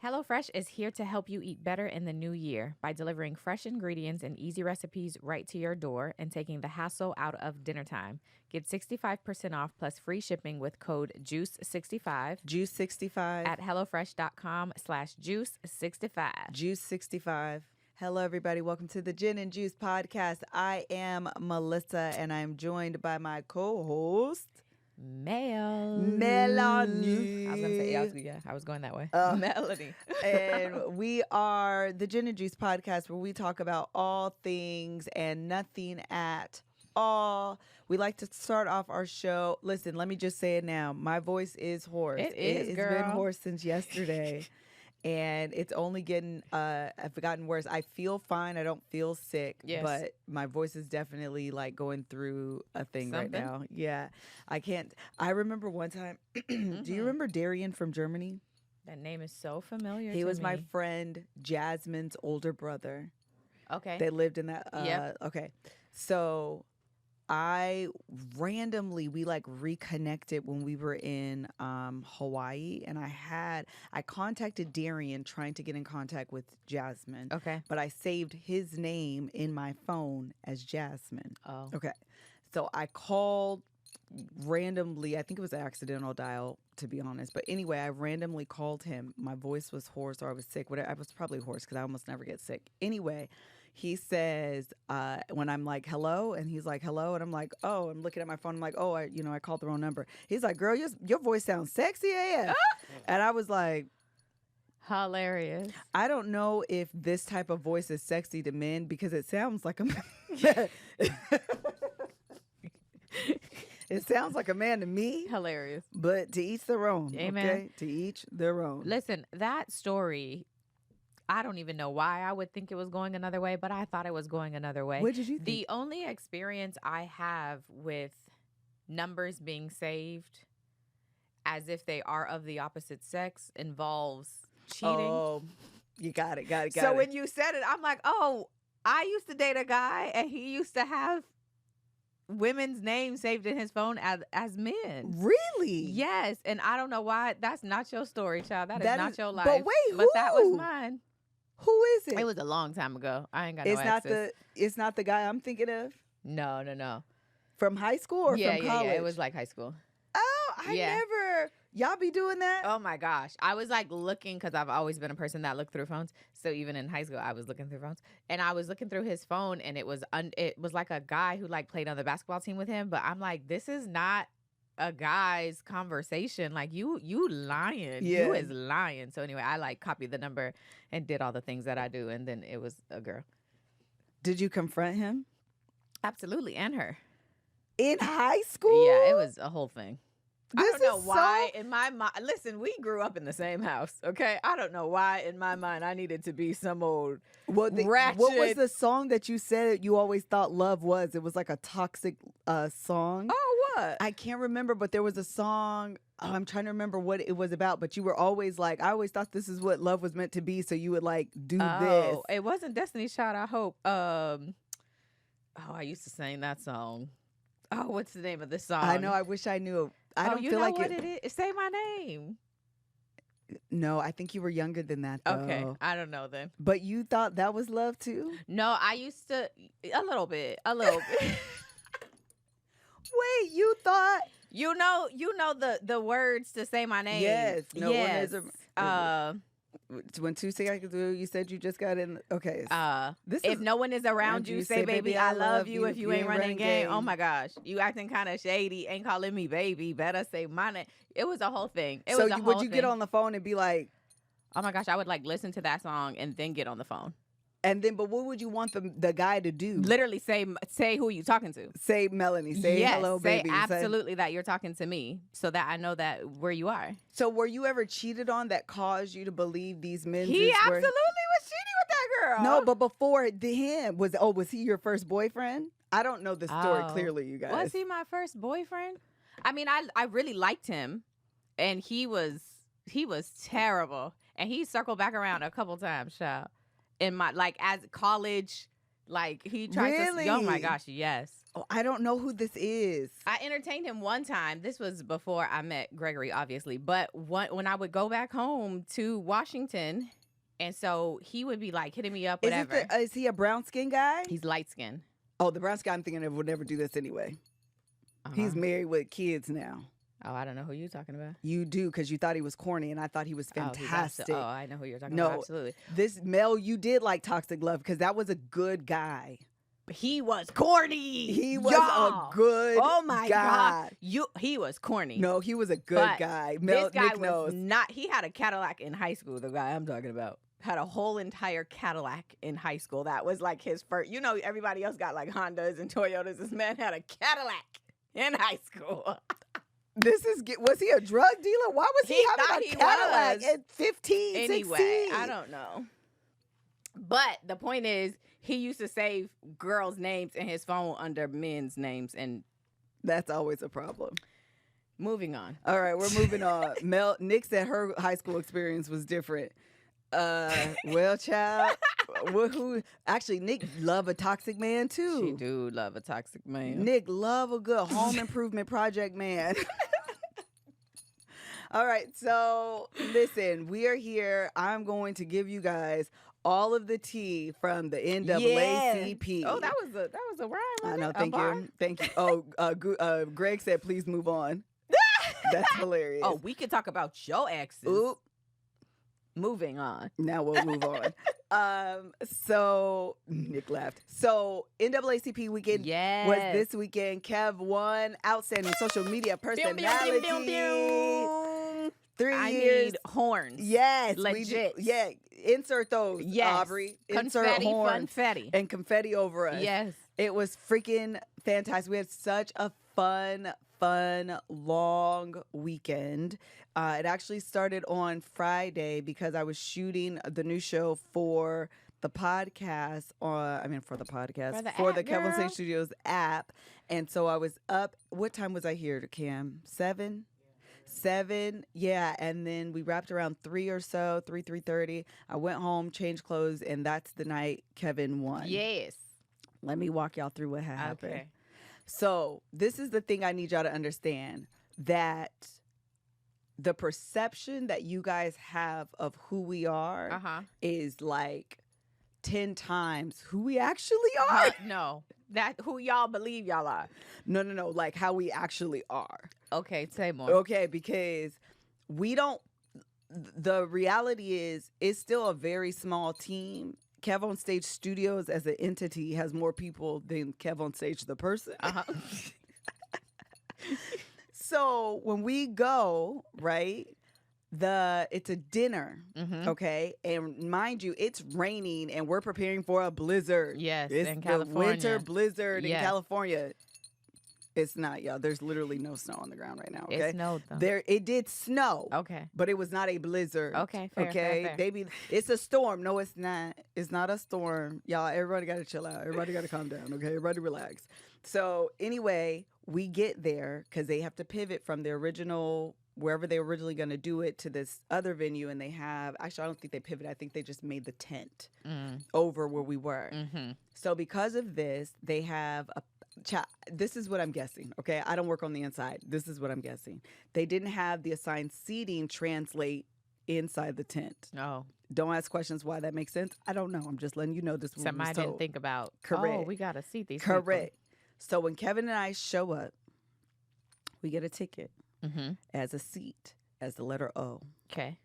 HelloFresh is here to help you eat better in the new year by delivering fresh ingredients and easy recipes right to your door and taking the hassle out of dinner time. Get 65% off plus free shipping with code JUICE65 Juice65 at HelloFresh.com/Juice65. Juice65. Hello, everybody. Welcome to the Gin and Juice podcast. I am Melissa, and I'm joined by my co-host, Melanie. I was going that way. Melanie. And we are the Gin and Juice podcast, where we talk about all things and nothing at all. We like to start off our show. Listen, let me just say it now. My voice is hoarse. It's been hoarse since yesterday. And it's only gotten worse. I feel fine. I don't feel sick. Yes. But my voice is definitely like going through a thing right now. Yeah. I can't. I remember one time. Do you remember Darian from Germany? That name is so familiar. He was my friend Jasmine's older brother. Okay. They lived in that. Yep. Okay. So we like reconnected when we were in Hawaii, and I contacted Darian trying to get in contact with Jasmine. Okay. But I saved his name in my phone as Jasmine. Oh. Okay. So I called randomly. I think it was an accidental dial, to be honest. But anyway, I randomly called him. My voice was hoarse, or I was sick. Whatever. I was probably hoarse because I almost never get sick. Anyway, he says, when I'm like, hello, and he's like, hello, and I'm like, oh, I'm looking at my phone. I'm like, oh, I called the wrong number. He's like, girl, your voice sounds sexy AF. And I was like, hilarious. I don't know if this type of voice is sexy to men because it sounds like a man. It sounds like a man to me. Hilarious. But to each their own. Amen. Okay? To each their own. Listen, that story, I don't even know why I would think it was going another way, but I thought it was going another way. What did you think? The only experience I have with numbers being saved as if they are of the opposite sex involves cheating. Oh, you got it. So when you said it, I'm like, oh, I used to date a guy and he used to have women's names saved in his phone as men. Really? Yes. And I don't know why. That's not your story, child. That is not your life. But wait, But that was mine. Who is it? It was a long time ago. I ain't got no It's not the guy I'm thinking of? No. From high school or from college? Yeah. It was like high school. Oh, I never. Y'all be doing that? Oh my gosh. I was like looking, because I've always been a person that looked through phones. So even in high school, I was looking through phones. And I was looking through his phone, and it was like a guy who like played on the basketball team with him. But I'm like, this is not a guy's conversation. Like, you lying. Yeah. You is lying. So anyway, I like copied the number and did all the things that I do. And then it was a girl. Did you confront him? Absolutely. And her. In high school? Yeah, it was a whole thing. I don't know why so... in my mind. Listen, we grew up in the same house, okay? I don't know why in my mind I needed to be some old ratchet. What was the song that you said you always thought love was? It was like a toxic song. Oh, what? I can't remember, but there was a song. Oh, I'm trying to remember what it was about, but you were always like, I always thought this is what love was meant to be, so you would like do this. It wasn't Destiny's Child, I hope. I used to sing that song. Oh, what's the name of this song? I know, I wish I knew. I don't feel like what it is. Say my name. No, I think you were younger than that, though. Okay, I don't know then. But you thought that was love too? No, I used to a little bit. Wait, you thought? You know the words to Say My Name. Yes. No yes. one is. When 2 seconds ago, you said you just got in. Okay. If no one is around you, say baby, I love you. If you ain't running game, oh my gosh, you acting kind of shady. Ain't calling me baby. Better say my name. It was a whole thing. Would you get on the phone and be like, oh my gosh, I would like listen to that song and then get on the phone. And then, but what would you want the guy to do? Literally say who you talking to. Say Melanie. Say hello, baby. Say absolutely that you're talking to me, so that I know that where you are. So were you ever cheated on that caused you to believe these men? He absolutely was cheating with that girl. No, but before him was he your first boyfriend? I don't know the story clearly, you guys. Was he my first boyfriend? I mean, I really liked him, and he was terrible, and he circled back around a couple times, child. In my as college, he tried to. Oh my gosh, yes. Oh, I don't know who this is. I entertained him one time. This was before I met Gregory, obviously. But when I would go back home to Washington, and so he would be like hitting me up, whatever. Is he a brown skin guy? He's light skinned. Oh, the brown skin I'm thinking of would never do this anyway. He's married with kids now. Oh, I don't know who you're talking about. You do, because you thought he was corny, and I thought he was fantastic. Oh, I know who you're talking about. Absolutely. This Mel, you did like Toxic Love, because that was a good guy. He was corny. He was a good Oh my guy. God. He was corny. No, he was a good guy. Mel, this guy Nick knows. was not. He had a Cadillac in high school, the guy I'm talking about. Had a whole entire Cadillac in high school. That was like his first. You know, everybody else got like Hondas and Toyotas. This man had a Cadillac in high school. Was he a drug dealer? Why was he having a Cadillac at 15, anyway, 16? I don't know. But the point is, he used to save girls' names in his phone under men's names, and that's always a problem. Moving on. All right, we're moving on. Nick said her high school experience was different. Well, child, actually, Nick love a toxic man too. She do love a toxic man. Nick love a good home improvement project man. All right, so listen, we are here. I'm going to give you guys all of the tea from the NAACP. Oh, that was a rhyme. I know. Thank you. Oh, Greg said, please move on. That's hilarious. Oh, we could talk about your exes. Oop. Moving on. Now we'll move on. So Nick laughed. So NAACP weekend was this weekend. Kev won Outstanding Social Media Personality. 3 years. I need horns. Yes. Legit. Yeah. Insert those, Aubrey. Insert horns. Confetti. And confetti over us. Yes. It was freaking fantastic. We had such a fun, long weekend. It actually started on Friday because I was shooting the new show for the podcast, for the Kev on Stage Studios app. And so I was up. What time was I here, Cam? 7? 7, yeah, and then we wrapped around 3 or so, 3:30. I went home, changed clothes, and that's the night Kevin won. Yes. Let me walk y'all through what happened. Okay. So this is the thing I need y'all to understand, that the perception that you guys have of who we are is like 10 times who we actually are. No, that who y'all believe y'all are. No, like how we actually are. Okay, say more. Okay, because the reality is, it's still a very small team. Kev on Stage Studios as an entity has more people than Kev on Stage the person. So when we go, right, it's a dinner, okay? And mind you, it's raining and we're preparing for a blizzard. Yes, it's in the California. Winter blizzard in California. It's not, y'all. There's literally no snow on the ground right now. Okay, it snowed though. It did snow. Okay, but it was not a blizzard. Okay, fair, okay. Fair. It's a storm. No, it's not. It's not a storm, y'all. Everybody got to chill out. Everybody got to calm down. Okay, everybody relax. So anyway, we get there because they have to pivot from the original, wherever they were originally going to do it, to this other venue, and actually, I don't think they pivoted. I think they just made the tent over where we were. So because of this, they have this is what I'm guessing, okay? I don't work on the inside. This is what I'm guessing. They didn't have the assigned seating translate inside the tent. No. Don't ask questions why that makes sense. I don't know. I'm just letting you know this. Somebody didn't think about, correct. We got to seat these correct. people. So when Kevin and I show up, we get a ticket as a seat, as the letter O. Okay.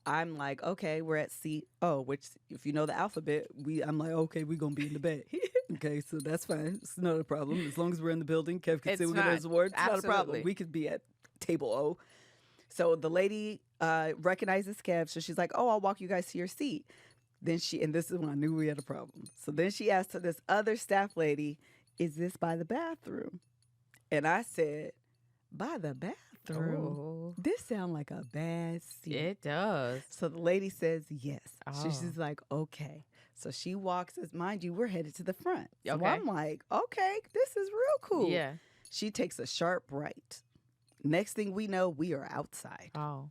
I'm like, okay, we're at seat O, which if you know the alphabet, I'm like, okay, we're going to be in the back. Okay, so that's fine. It's not a problem. As long as we're in the building, Kev can sit with his award. It's not a problem. We could be at table O. So the lady recognizes Kev, so she's like, oh, I'll walk you guys to your seat. Then and this is when I knew we had a problem. So then she asked this other staff lady, is this by the bathroom? And I said, by the bathroom? Oh. This sounds like a bad seat. It does. So the lady says yes. Oh. She's like, okay. So she walks us, mind you, we're headed to the front. So Okay. I'm like, okay, this is real cool. Yeah. She takes a sharp right. Next thing we know, we are outside. Oh.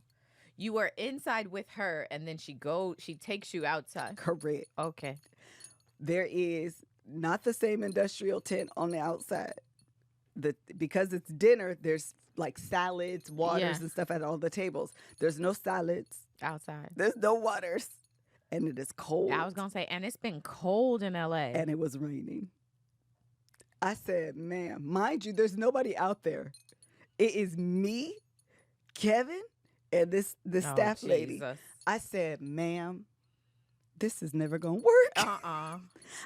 You were inside with her, and then she takes you outside. Correct. Okay. There is not the same industrial tent on the outside. because it's dinner, there's like salads, waters, Yeah. and stuff at all the tables. There's no salads. Outside. There's no waters. And it is cold. I was going to say, and it's been cold in LA. And it was raining. I said, ma'am, mind you, there's nobody out there. It is me, Kevin, and this staff lady. I said, ma'am, this is never going to work.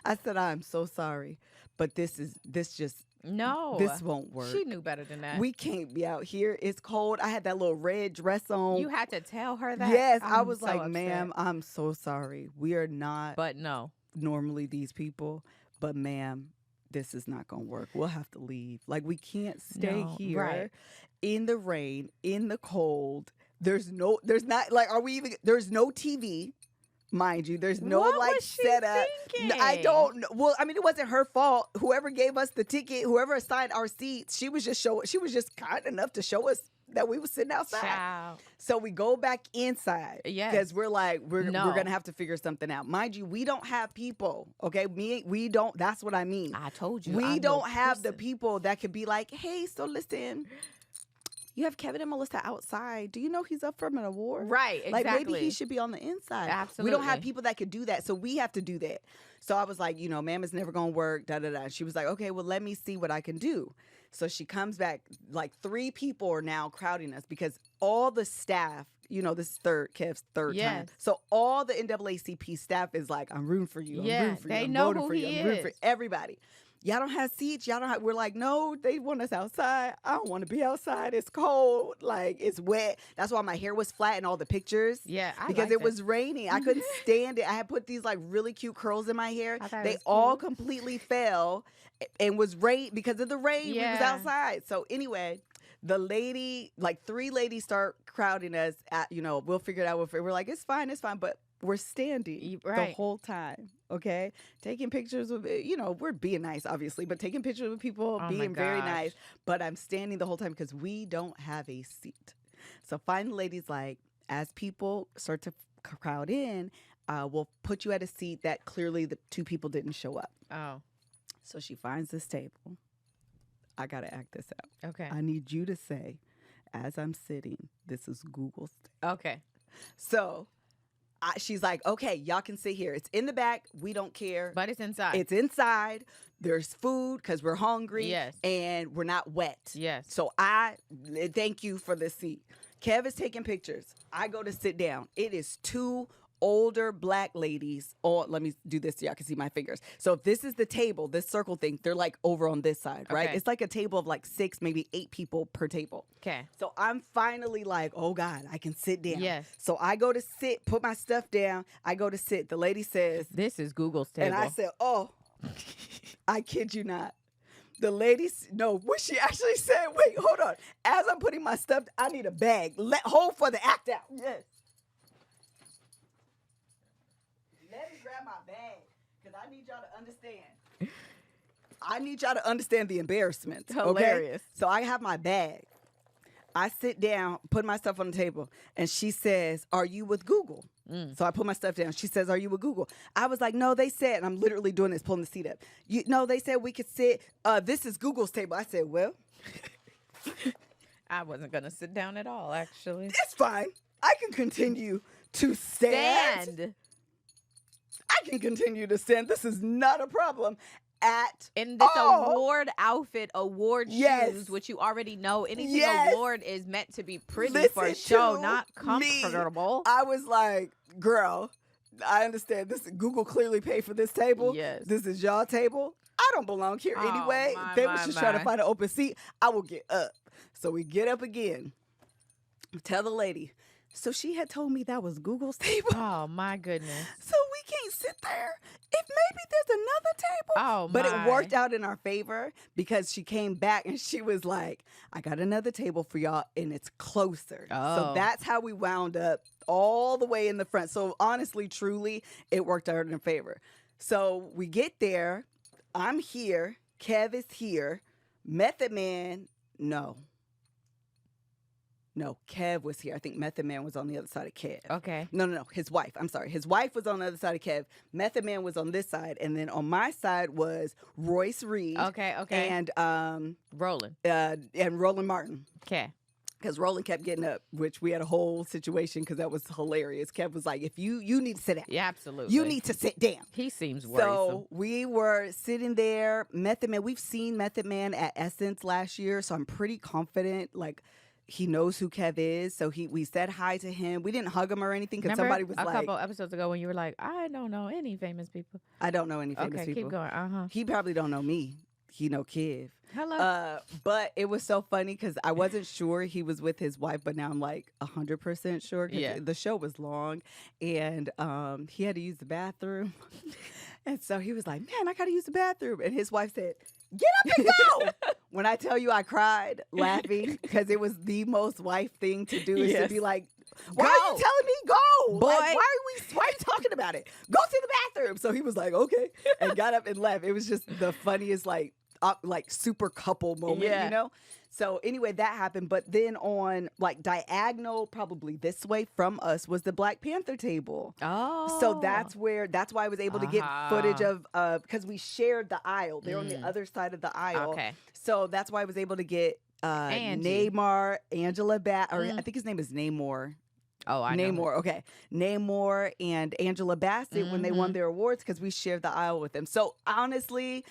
I said, I'm so sorry, but this won't work. She knew better than that. We can't be out here. It's cold. I had that little red dress on. You had to tell her that? Yes, I I'm was so like, upset. ma'am, I'm so sorry. We are not But no. normally these people, but ma'am, this is not going to work. We'll have to leave. Like, we can't stay here right. in the rain, in the cold. There's no TV. Mind you, there's no What like was she setup. thinking? I don't know. Well, I mean, it wasn't her fault. Whoever gave us the ticket, whoever assigned our seats, she was just kind enough to show us that we were sitting outside. Child. So we go back inside. Yes. Because we're gonna have to figure something out. Mind you, we don't have people. Okay, we don't. That's what I mean. I told you. We don't have the people that could be like, hey, so listen. You have Kevin and Melissa outside. Do you know he's up for an award? Right, exactly. Like, maybe he should be on the inside. Absolutely. We don't have people that could do that, so we have to do that. So I was like, ma'am, it's never going to work, da-da-da. She was like, okay, well, let me see what I can do. So she comes back. Like, 3 people are now crowding us because all the staff, this is Kev's third time. So all the NAACP staff is like, I'm rooting for you. I'm rooting for you. They I'm know voting who for you. he I'm rooting is. for everybody. Y'all don't have seats. We're like, no, they want us outside. I don't want to be outside. It's cold. Like, it's wet. That's why my hair was flat in all the pictures. Yeah, because it was raining. I couldn't stand it. I had put these like really cute curls in my hair. They all completely fell and was rain because of the rain. We was outside. So anyway, the lady, like 3 ladies start crowding us at, we'll figure it out. We're like, it's fine. But we're standing the whole time, okay? Taking pictures with, we're being nice, obviously, but taking pictures with people, being very nice. But I'm standing the whole time because we don't have a seat. So finally, the lady's like, as people start to crowd in, we'll put you at a seat that clearly the 2 people didn't show up. Oh. So she finds this table. I got to act this out. Okay. I need you to say, as I'm sitting, this is Google's table. Okay. So she's like, okay, y'all can sit here. It's in the back. We don't care. But it's inside. It's inside. There's food because we're hungry. Yes. And we're not wet. Yes. So I thank you for the seat. Kev is taking pictures. I go to sit down. It is 2 older black ladies. Oh, let me do this so y'all can see my fingers. So if this is the table, this circle thing, they're like over on this side, right? Okay. It's like a table of like 6, maybe 8 people per table. Okay. So I'm finally like, oh God, I can sit down. Yes. So I go to sit, put my stuff down. I go to sit. The lady says, this is Google's table. and I said, oh, I kid you not. The lady, no, what she actually said, wait, hold on. As I'm putting my stuff, I need a bag. Hold for the act out. Yes. Let me grab my bag because I need y'all to understand. I need y'all to understand the embarrassment. Hilarious. Okay? So I have my bag. I sit down, put my stuff on the table, and she says, are you with Google? So I put my stuff down. She says, are you with Google? I was like, no, they said, and I'm literally doing this, pulling the seat up. No, they said we could sit. This is Google's table. I said, well. I wasn't going to sit down at all, actually. It's fine. I can continue to stand. I can continue to stand. This is not a problem. In this award outfit, award Yes. shoes, which you already know, anything Yes. award is meant to be pretty Listen for show, to not comfortable. I was like, girl, I understand. Google clearly paid for this table. Yes. This is y'all table. I don't belong here Oh, anyway. my, They my, was just trying to my. find an open seat. I will get up. So we get up again. Tell the lady. So she had told me that was Google's table. Oh, my goodness. So we can't sit there. If maybe there's another table. Oh, But my. it worked out in our favor because she came back and she was like, I got another table for y'all and it's closer. So Oh. that's how we wound up all the way in the front. So honestly, truly, it worked out in favor. So we get there. I'm here. Kev is here. Method Man, no. No, Kev was here. I think Method Man was on the other side of Kev. Okay. No. His wife. I'm sorry. His wife was on the other side of Kev. Method Man was on this side. And then on my side was Royce Reed. Okay. And Roland. And Roland Martin. Okay. Because Roland kept getting up, which we had a whole situation because that was hilarious. Kev was like, if you need to sit down. Yeah, absolutely. You need to sit down. He seems worrisome. So we were sitting there. Method Man, we've seen Method Man at Essence last year, so I'm pretty confident, like, he knows who Kev is. So we said hi to him. We didn't hug him or anything because somebody was a like, couple episodes ago when you were like, I don't know any famous people. I don't know any famous people. Okay, keep going. He probably don't know me. He know Kev. Hello. But it was so funny because I wasn't sure he was with his wife, but now I'm like 100% sure. Yeah. The show was long, and he had to use the bathroom, and so he was like, "Man, I gotta use the bathroom," and his wife said, "Get up and go." When I tell you I cried laughing because it was the most wife thing to do is to be like, "Why are you telling me go? Boy. Like, why are you talking about it? Go to the bathroom." So he was like, "Okay," and got up and left. It was just the funniest like super couple moment, you know? So anyway, that happened. But then on like diagonal, probably this way from us was the Black Panther table. Oh. So that's why I was able to get footage of, because we shared the aisle. They're on the other side of the aisle. Okay. So that's why I was able to get Neymar, Angela or I think his name is Namor. Oh, I know. Namor, okay. Namor and Angela Bassett when they won their awards because we shared the aisle with them. So honestly,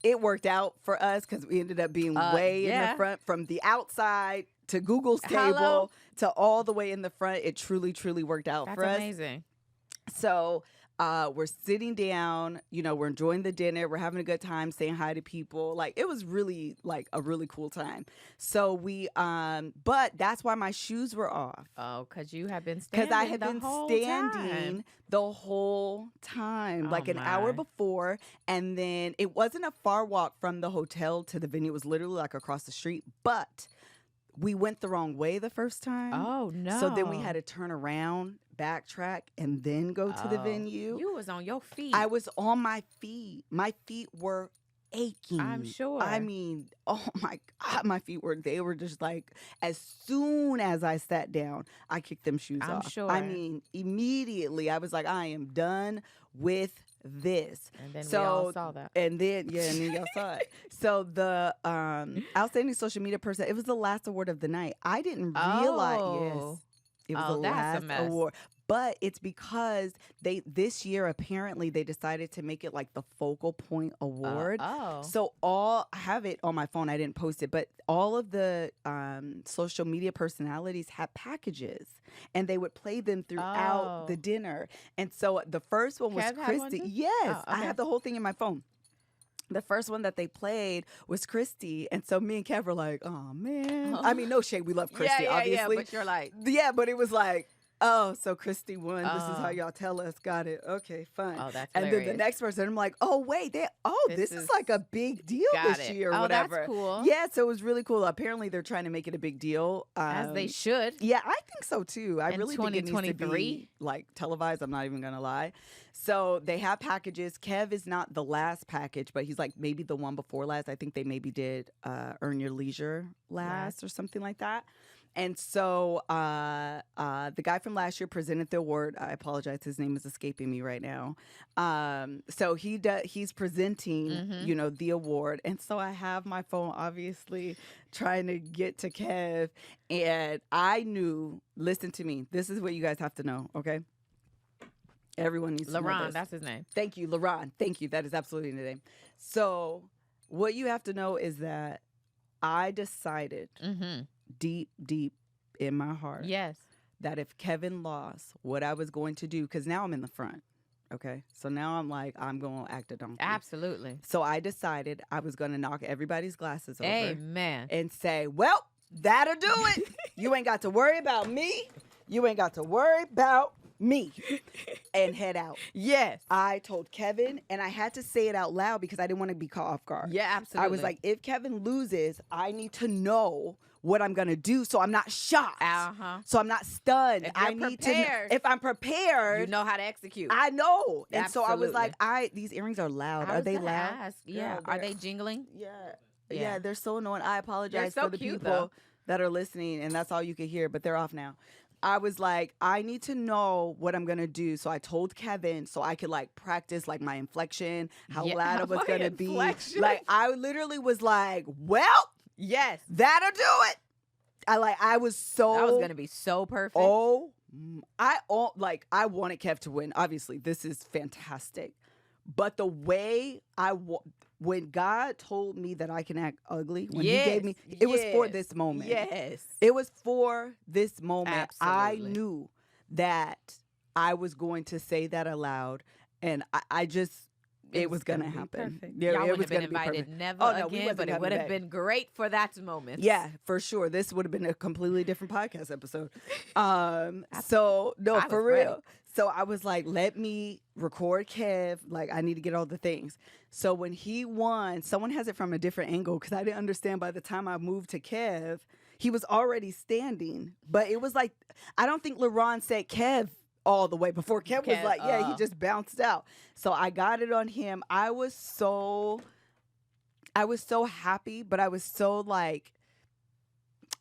it worked out for us because we ended up being way in the front from the outside to Google's table to all the way in the front. It truly, truly worked out for us. That's amazing. So we're sitting down, we're enjoying the dinner. We're having a good time, saying hi to people. Like, it was really like a really cool time. So but that's why my shoes were off. Oh, because you have been standing. Because I had been standing the whole time, like an hour before. And then it wasn't a far walk from the hotel to the venue. It was literally like across the street. But we went the wrong way the first time. Oh, no. So then we had to turn around, backtrack, and then go to the venue. You was on your feet. I was on my feet. My feet were aching. I'm sure. I mean, oh my God, my feet they were just like, as soon as I sat down, I kicked them shoes off. I'm sure. I mean, immediately I was like, I am done with this. And then we all saw that. And then y'all saw it. So the outstanding social media person, it was the last award of the night. I didn't realize, it was the last award. But it's because this year apparently they decided to make it like the focal point award. So I have it on my phone. I didn't post it, but all of the social media personalities had packages, and they would play them throughout the dinner. And so the first one was Christy. Yes, I have the whole thing in my phone. The first one that they played was Christy. And so me and Kev were like, oh, man. I mean, no shade. We love Christy, obviously. Yeah, but you're like. Yeah, but it was like, oh, so Christy won. This is how y'all tell us. Got it. Okay, fine. Oh, that's and hilarious. then the next person, I'm like, oh, wait. This is like a big deal this year or whatever. That's cool. Yeah, so it was really cool. Apparently, they're trying to make it a big deal. As they should. Yeah, I think so, too. I In really think it needs to be like televised. I'm not even going to lie. So they have packages. Kev is not the last package, but he's like maybe the one before last. I think they maybe did Earn Your Leisure last or something like that. And so the guy from last year presented the award. I apologize, his name is escaping me right now. So he's presenting, the award. And so I have my phone, obviously, trying to get to Kev. And I knew, listen to me, this is what you guys have to know, okay? Everyone needs to know this. That's his name. Thank you, LaRon. Thank you. That is absolutely the name. So what you have to know is that I decided deep, deep in my heart that if Kevin lost, what I was going to do, because now I'm in the front, okay? So now I'm like, I'm going to act a donkey. Absolutely. So I decided I was going to knock everybody's glasses over. Amen. And say, well, that'll do it. You ain't got to worry about me. You ain't got to worry about me, and head out. Yes. I told Kevin, and I had to say it out loud because I didn't want to be caught off guard. Yeah, absolutely. I was like, if Kevin loses, I need to know what I'm going to do so I'm not shocked. So I'm not stunned. I need to, if I'm prepared. You know how to execute. I know. And so I was like, these earrings are loud. Are they loud? Yeah. Are they jingling? Yeah, they're so annoying. I apologize They're so for the cute, people. though. that are listening, and that's all you could hear, but they're off now. I was like, I need to know what I'm gonna do. So I told Kevin so I could like practice like my inflection, how loud I was my gonna be. inflection. Like I literally was like, well, Yes. that'll do it. I was so That was gonna be so perfect. I wanted Kev to win. Obviously, this is fantastic. But the way when God told me that I can act ugly, when he gave me, it was for this moment. Yes. It was for this moment. Absolutely. I knew that I was going to say that aloud, and I just, it was going to happen. Yeah, it would was have been going to be invited perfect. never Oh, no, we again, wasn't but it coming would have back. been great for that moment. Yeah, for sure. This would have been a completely different podcast episode. So no, I for was ready. real. So I was like, let me record Kev. Like, I need to get all the things. So when he won, someone has it from a different angle because I didn't understand by the time I moved to Kev, he was already standing. But it was like, I don't think LaRon said Kev all the way before Kev was like, yeah, he just bounced out. So I got it on him. I was so happy, but I was so like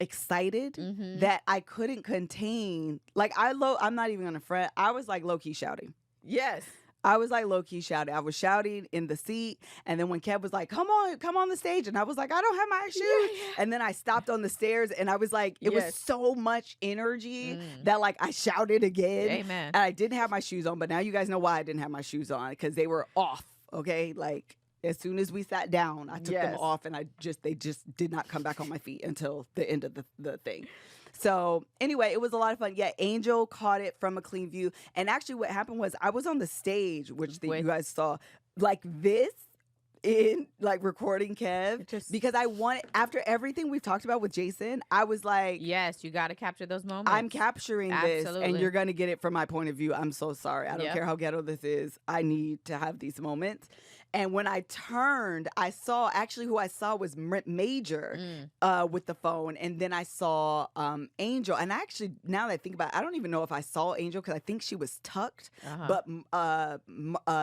excited that I couldn't contain. Like I'm not even gonna fret. I was like low key shouting. Yes. I was like low key shouting. I was shouting in the seat, and then when Kev was like, come on the stage," and I was like, I don't have my shoes. Yeah. And then I stopped on the stairs, and I was like, it was so much energy that like I shouted again. Amen. And I didn't have my shoes on, but now you guys know why I didn't have my shoes on, because they were off. Okay, like. As soon as we sat down, I took them off, and they just did not come back on my feet until the end of the thing. So anyway, it was a lot of fun. Yeah, Angel caught it from a clean view. And actually what happened was I was on the stage, which you guys saw, like this in like recording Kev, because I wanted, after everything we've talked about with Jason, I was like, yes, you got to capture those moments. I'm capturing this, and you're going to get it from my point of view. I'm so sorry. I don't care how ghetto this is. I need to have these moments. And when I turned, I saw, actually who I saw was Major with the phone. And then I saw Angel. And actually, now that I think about it, I don't even know if I saw Angel because I think she was tucked. But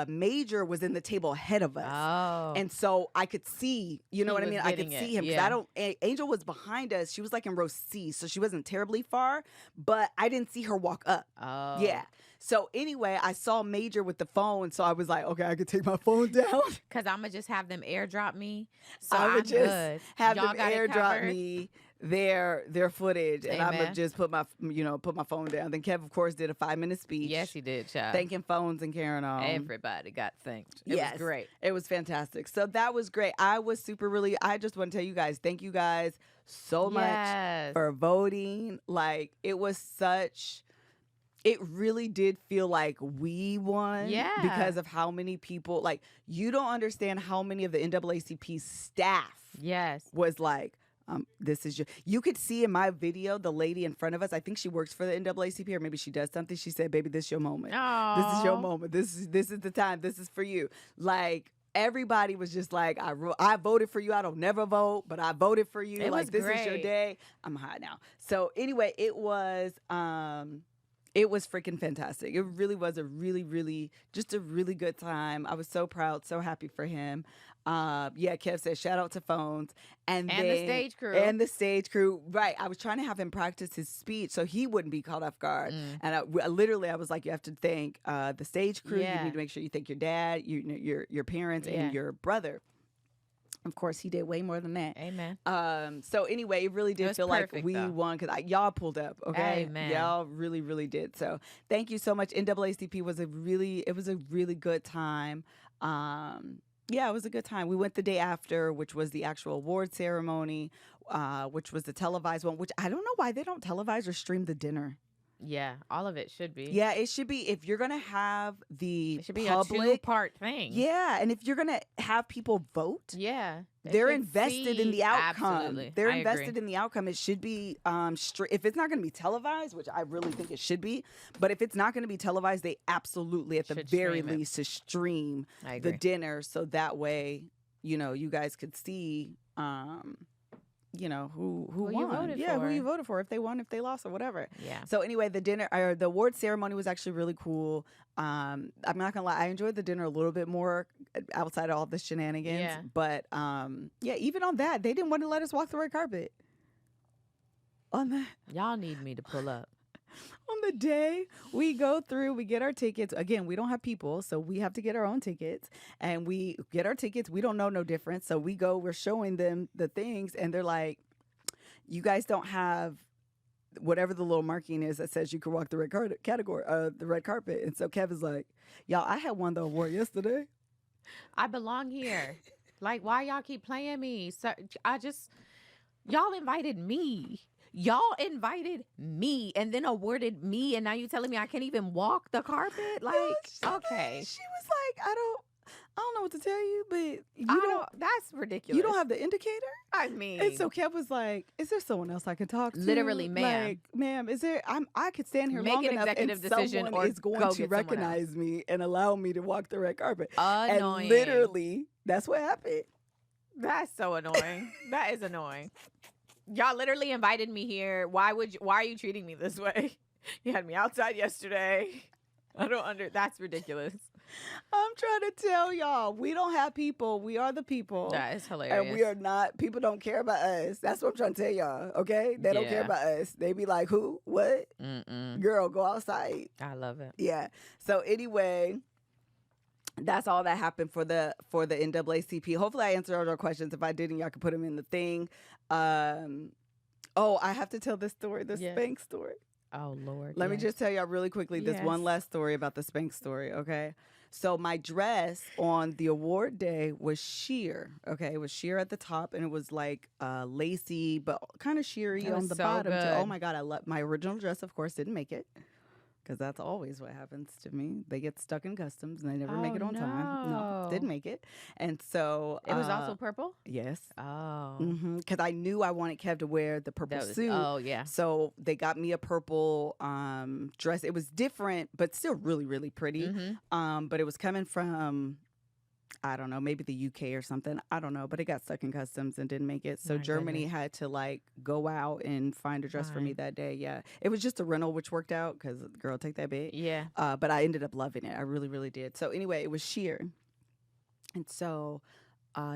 Major was in the table ahead of us. Oh. And so I could see, you know what I mean? I could see him. Because Angel was behind us. She was like in row C. So she wasn't terribly far. But I didn't see her walk up. Oh. Yeah. So anyway, I saw Major with the phone, so I was like, okay, I could take my phone down. Because I'm going to just have them airdrop me, so I'm just good. Have Y'all them airdrop me their footage, and I'm going to just put my phone down. Then Kev, of course, did a 5-minute speech. Yes, he did, child. Thanking phones and carrying on. Everybody got thanked. It was great. It was fantastic. So that was great. I just want to tell you guys, thank you guys so much for voting. Like, it was such... It really did feel like we won because of how many people, like, you don't understand how many of the NAACP staff was like, this is you could see in my video, the lady in front of us, I think she works for the NAACP, or maybe she does something. She said, baby, this is your moment. Aww. This is your moment. This is the time. This is for you. Like, everybody was just like, I voted for you. I don't never vote, but I voted for you. Like, this is your day. I'm hot now. So anyway, it was freaking fantastic. It really was a really, really, just a really good time. I was so proud, so happy for him. Kev said, shout out to Phones. And then, the stage crew. And the stage crew. Right. I was trying to have him practice his speech so he wouldn't be caught off guard. And I was like, you have to thank the stage crew. You need to make sure you thank your dad, your parents, and your brother. Of course, he did way more than that. Amen. So anyway, it really did feel like we won because y'all pulled up. Okay, Amen. Y'all really, really did. So thank you so much. NAACP was a really good time. It was a good time. We went the day after, which was the actual award ceremony, which was the televised one. Which I don't know why they don't televise or stream the dinner. Yeah, all of it should be. Yeah, it should be. If you're going to have it should be public, a 2-part thing. Yeah, and if you're going to have people vote, they're invested in the outcome. Absolutely. They're invested in the outcome. It should be, if it's not going to be televised, which I really think it should be, but if it's not going to be televised, they absolutely, at the very least, to stream the dinner so that way, you guys could see... who won. You voted for. Who you voted for, if they won, if they lost, or whatever. Yeah. So anyway, the award ceremony was actually really cool. I'm not gonna lie, I enjoyed the dinner a little bit more outside of all the shenanigans. Yeah. But even on that, they didn't want to let us walk the red carpet. Y'all need me to pull up. On the day we go through, we get our tickets. Again, we don't have people, so we have to get our own tickets. And we get our tickets. We don't know no difference. So we go, we're showing them the things, and they're like, you guys don't have whatever the little marking is that says you can walk the the red carpet. And so Kevin's like, y'all, I had one that I wore yesterday. I belong here. Like, why y'all keep playing me? So y'all invited me. Y'all invited me and then awarded me, and now you telling me I can't even walk the carpet? Like, okay. She was like, I don't know what to tell you, but that's ridiculous. You don't have the indicator? I mean. And so Kev was like, is there someone else I can talk to? Literally, ma'am. Like, ma'am, is there, I could stand here Make long an enough executive and decision someone or is going go to get someone recognize me and allow me to walk the red carpet. Annoying. And literally, that's what happened. That's so annoying. That is annoying. Y'all literally invited me here. Why are you treating me this way? You had me outside yesterday. That's ridiculous. I'm trying to tell y'all, we don't have people. We are the people. That is hilarious. And we are not, people don't care about us. That's what I'm trying to tell y'all, okay? They don't care about us. They be like, who? What? Girl, go outside. I love it. Yeah. So anyway, that's all that happened for the NAACP. Hopefully I answered all your questions. If I didn't, y'all can put them in the thing. I have to tell this story, the Spanx story. Oh, Lord. Let me just tell y'all really quickly this one last story about the Spanx story, okay? So my dress on the award day was sheer, okay? It was sheer at the top, and it was like lacy, but kind of sheery on the bottom. Too. Oh, my God. I love my original dress, of course, didn't make it. Because that's always what happens to me. They get stuck in customs and they never make it on time. No, didn't make it. And so it was also purple? Yes. Oh. Because I knew I wanted Kev to wear the purple suit. Oh, yeah. So they got me a purple dress. It was different, but still really, really pretty. But it was coming from, I don't know, maybe the UK or something. I don't know. But it got stuck in customs and didn't make it. So Germany had to like go out and find a dress for me that day. Yeah. It was just a rental, which worked out because, girl, take that big. Yeah. But I ended up loving it. I really, really did. So anyway, it was sheer. And so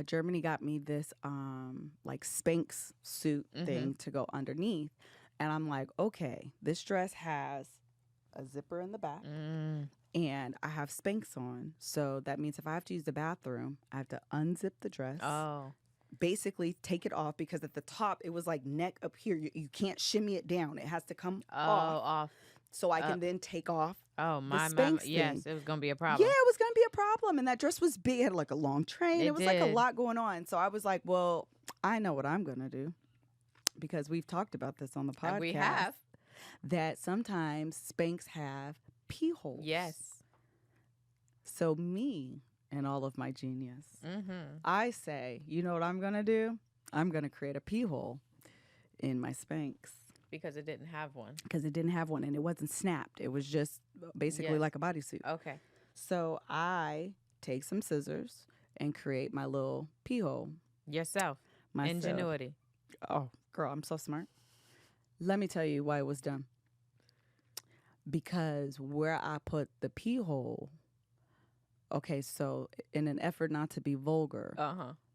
Germany got me this like Spanx suit thing to go underneath. And I'm like, okay, this dress has a zipper in the back. And I have Spanx on. So that means if I have to use the bathroom, I have to unzip the dress. Oh. Basically take it off because at the top, it was like neck up here. You can't shimmy it down. It has to come off. So I can then take off my. Yes, it was going to be a problem. Yeah, it was going to be a problem. And that dress was big. It had like a long train. It was like a lot going on. So I was like, well, I know what I'm going to do. Because we've talked about this on the podcast. We have. That sometimes Spanx have pee holes. Yes. So me and all of my genius, I say, you know what I'm going to do? I'm going to create a pee hole in my Spanx. Because it didn't have one. Because it didn't have one and it wasn't snapped. It was just basically like a bodysuit. Okay. So I take some scissors and create my little pee hole. Yourself. Ingenuity. Oh, girl, I'm so smart. Let me tell you why it was done. Because where I put the pee hole, okay, so in an effort not to be vulgar,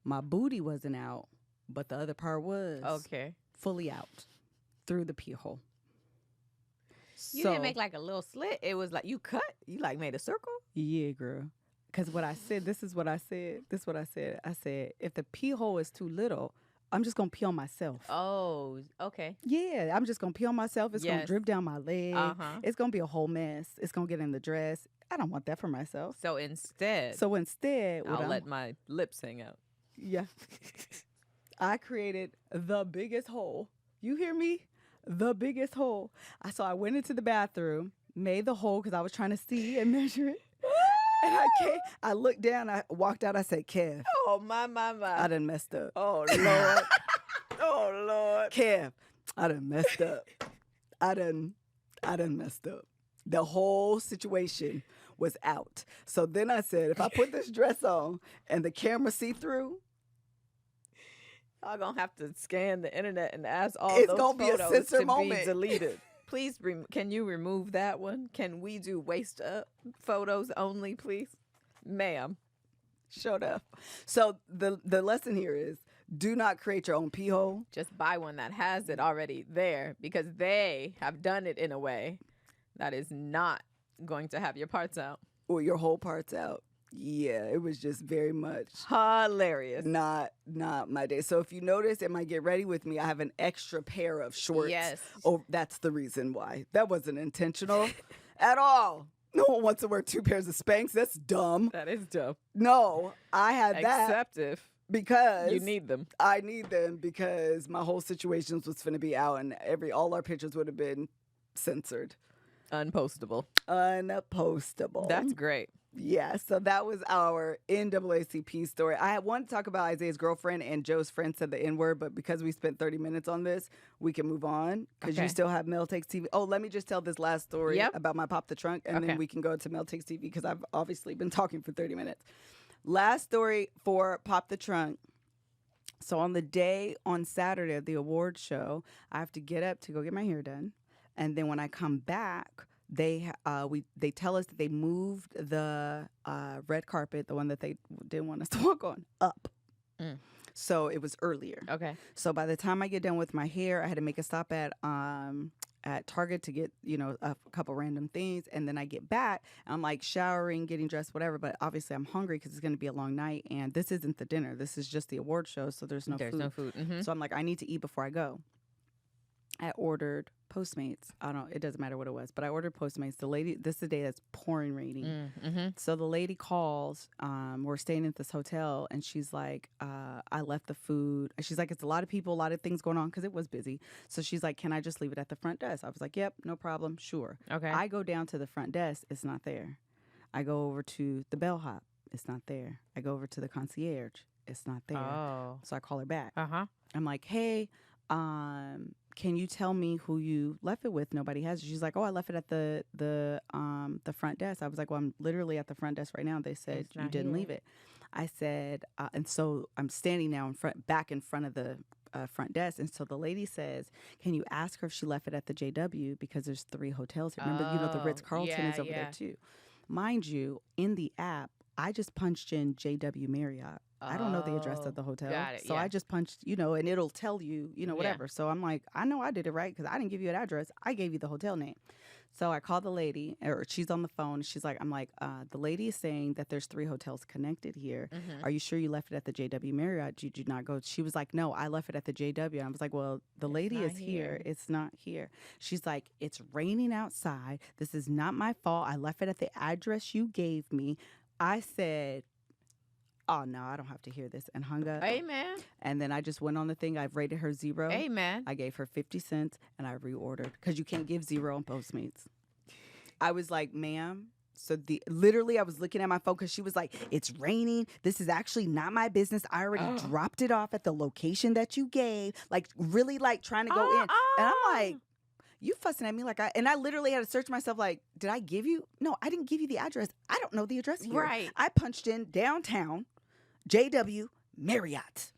my booty wasn't out, but the other part was fully out through the pee hole. You didn't make like a little slit. It was like you cut. You like made a circle. Yeah, girl. Because what I said, this is what I said. I said, if the pee hole is too little, I'm just going to pee on myself. Oh, okay. Yeah, I'm just going to pee on myself. It's going to drip down my leg. It's going to be a whole mess. It's going to get in the dress. I don't want that for myself. So instead, I'll let my lips hang out. Yeah. I created the biggest hole. You hear me? The biggest hole. So I went into the bathroom, made the hole because I was trying to see and measure it. And I looked down, I walked out, I said, Kev. Oh, my. I done messed up. Oh, Lord. Oh, Lord. Kev, I done messed up. I done messed up. The whole situation was out. So then I said, if I put this dress on and the camera see through, y'all gonna have to scan the internet and ask all it's those gonna be a photos censor to moment. be deleted. Please, can you remove that one? Can we do waist up photos only, please? Ma'am. Showed up. So the lesson here is Do not create your own pee hole. Just buy one that has it already there, because they have done it in a way that is not going to have your parts out. Or your whole parts out. Yeah, it was just very much Hilarious. not my day. So if you notice in my Get Ready With Me, I have an extra pair of shorts. Yes. Oh, that's the reason why. That wasn't intentional at all. No one wants to wear 2 pairs of Spanx. That's dumb. That is dope. No, I had that Except if because you need them. I need them because my whole situations was finna be out and all our pictures would have been censored. Unpostable. Unpostable. That's great. Yeah, so that was our NAACP story. I wanted to talk about Isaiah's girlfriend, and Joe's friend said the N-word, but because we spent 30 minutes on this, we can move on because you Okay. still have Mel Takes TV. Oh, let me just tell this last story Yep. about my Pop the Trunk, and Okay. then we can go to Mel Takes TV because I've obviously been talking for 30 minutes. Last story for Pop the Trunk. So on the day on Saturday of the award show, I have to get up to go get my hair done. And then when I come back, they tell us that they moved the red carpet, the one that they didn't want us to walk on, up. Mm. So it was earlier. Okay. So by the time I get done with my hair, I had to make a stop at Target to get, a couple random things. And then I get back, and I'm like showering, getting dressed, whatever. But obviously I'm hungry because it's going to be a long night. And this isn't the dinner. This is just the award show. So there's no There's food. no food. Mm-hmm. So I'm like, I need to eat before I go. I ordered Postmates. It doesn't matter what it was, but I ordered Postmates. The lady, this is the day that's pouring raining. Mm-hmm. So the lady calls, we're staying at this hotel, and she's like, I left the food. She's like, it's a lot of people, a lot of things going on because it was busy. So she's like, can I just leave it at the front desk? I was like, yep, no problem, sure. Okay. I go down to the front desk, it's not there. I go over to the bellhop, it's not there. I go over to the concierge, it's not there. Oh. So I call her back. Uh-huh. I'm like, hey, can you tell me who you left it with? Nobody has it. She's like, oh, I left it at the front desk. I was like, well, I'm literally at the front desk right now. They said It's you not didn't here. leave it. I said, and so I'm standing now back in front of the front desk. And so the lady says, can you ask her if she left it at the JW? Because there's 3 hotels here. Remember, the Oh, Ritz-Carlton is over yeah. there too. Mind you, in the app, I just punched in JW Marriott. I don't know the address of the hotel. Got it, So yeah. I just punched, and it'll tell you, whatever. So I'm like, I know I did it right because I didn't give you an address. I gave you the hotel name. So I called the lady, or she's on the phone. She's like, the lady is saying that there's 3 hotels connected here. Mm-hmm. Are you sure you left it at the JW Marriott? Did you not go? She was like, no, I left it at the JW. And I was like, well, the lady not is here. here. It's not here. She's like, it's raining outside. This is not my fault. I left it at the address you gave me. I said, oh, no, I don't have to hear this, and hung up. Amen. And then I just went on the thing. I've rated her 0. Amen. I gave her 50 cents, and I reordered because you can't give 0 on Postmates. I was like, ma'am. So literally I was looking at my phone because she was like, it's raining. This is actually not my business. I already dropped it off at the location that you gave. Like really like trying to go in. And I'm like, you fussing at me like and I literally had to search myself like, did I give you? No, I didn't give you the address. I don't know the address here. Right. I punched in downtown JW Marriott.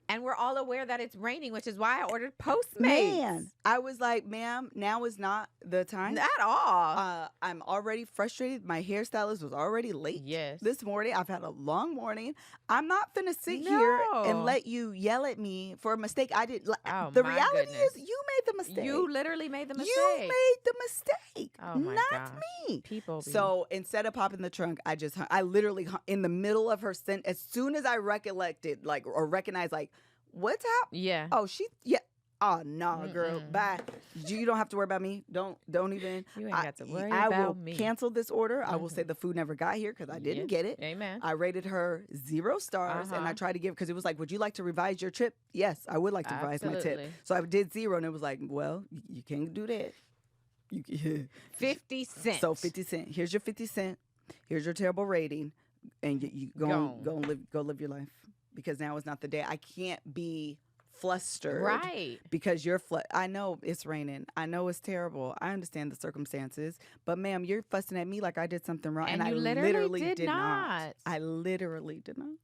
And we're all aware that it's raining, which is why I ordered Postmates. Man, I was like, ma'am, now is not the time. Not at all. I'm already frustrated. My hairstylist was already late Yes. this morning. I've had a long morning. I'm not finna sit here and No. let you yell at me for a mistake. I didn't. Oh, The my reality goodness. is you made the mistake. You literally made the mistake. You made the mistake, Oh, my not gosh. me. People. Be... So instead of popping the trunk, I literally in the middle of her sentence. As soon as I recollected, or recognized, what's happening? Yeah. Oh, yeah. Oh no, girl. Mm-mm. Bye. You don't have to worry about me. Don't even. You ain't got to worry I will about me. cancel this order. I will Mhm. say the food never got here because I didn't Yeah. get it. Amen. I rated her 0 stars, and I Uh-huh. tried to give because it was like, would you like to revise your trip? Yes, I would like to revise my tip. Absolutely. So I did 0, and it was like, well, you can't do that. You 50 cents. So 50 cents. Here's your 50 cent. Here's your terrible rating, and you go live your life because now is not the day. I can't be flustered, Right. because I know it's raining. I know it's terrible. I understand the circumstances, but ma'am, you're fussing at me like I did something wrong, and you I literally did did not. not. I literally did not.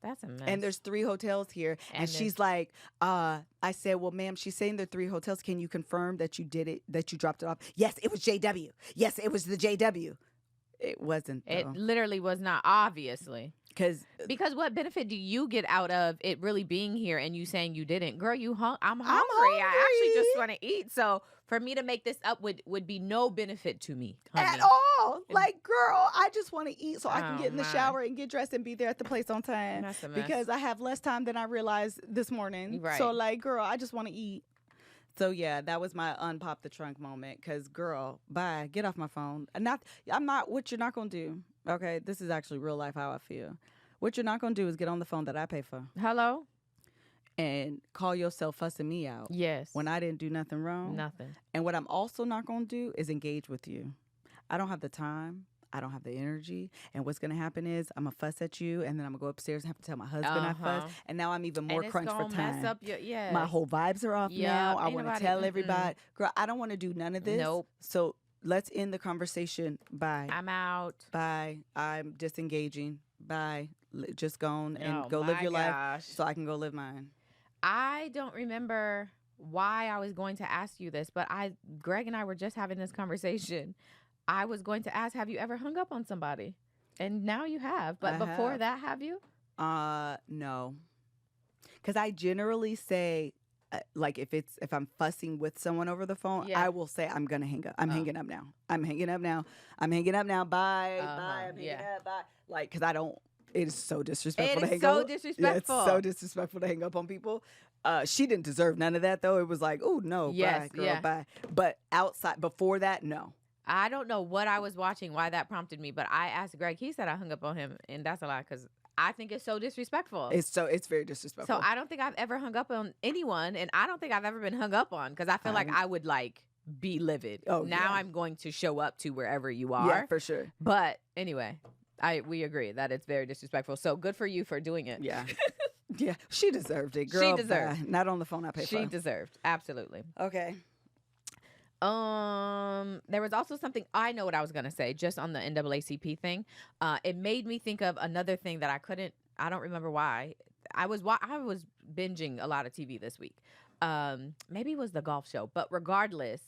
That's a mess. And there's 3 hotels here, and she's like, I said, well, ma'am, she's saying there are 3 hotels. Can you confirm that you did it, that you dropped it off? Yes, it was JW. Yes, it was the JW. It wasn't, though. It literally was not, obviously. Because what benefit do you get out of it really being here and you saying you didn't? Girl, I'm hungry. I actually just want to eat. So for me to make this up would be no benefit to me, honey. At all. Like, girl, I just want to eat so I can get in the my. shower and get dressed and be there at the place on time. That's a mess. Because I have less time than I realized this morning. Right. So, like, girl, I just want to eat. So, yeah, that was my unpop the trunk moment. Because, girl, bye. Get off my phone. I'm not what you're not going to do. Okay? This is actually real life how I feel. What you're not going to do is get on the phone that I pay for. Hello? And call yourself fussing me out. Yes. When I didn't do nothing wrong. Nothing. And what I'm also not going to do is engage with you. I don't have the time. I don't have the energy. And what's going to happen is I'm going to fuss at you, and then I'm going to go upstairs and have to tell my husband I fuss. And now I'm even more crunched for time. Mess up your, yes. My whole vibes are off now. I want to tell everybody. Girl, I don't want to do none of this. Nope. So let's end the conversation. Bye. I'm out. Bye. I'm disengaging. Bye. Just go and go live your life so I can go live mine. I don't remember why I was going to ask you this, but Greg and I were just having this conversation. I was going to ask, have you ever hung up on somebody? And now you have. But before that, have you? No. Because I generally say, like, if I'm fussing with someone over the phone, I will say I'm gonna hang up. I'm hanging up now. I'm hanging up now. I'm hanging up now. Bye. Bye. I'm hanging up. Bye. Like, because I don't. It is so disrespectful to hang up. It is so disrespectful. Yeah, it's so disrespectful to hang up on people. She didn't deserve none of that, though. It was like, oh, no, bye, girl, bye. But before that, no. I don't know what I was watching, why that prompted me, but I asked Greg. He said I hung up on him, and that's a lie because I think it's so disrespectful. It's very disrespectful. So I don't think I've ever hung up on anyone, and I don't think I've ever been hung up on because I feel like I would, like, be livid. Oh, now I'm going to show up to wherever you are. Yeah, for sure. But anyway, we agree that it's very disrespectful. So good for you for doing it. Yeah. Yeah, she deserved it, girl. She deserved. Not on the phone I pay for. She deserved. Absolutely. Okay. There was also something, I know what I was going to say, just on the NAACP thing. It made me think of another thing that I don't remember why. I was binging a lot of TV this week. Maybe it was the golf show, but regardless,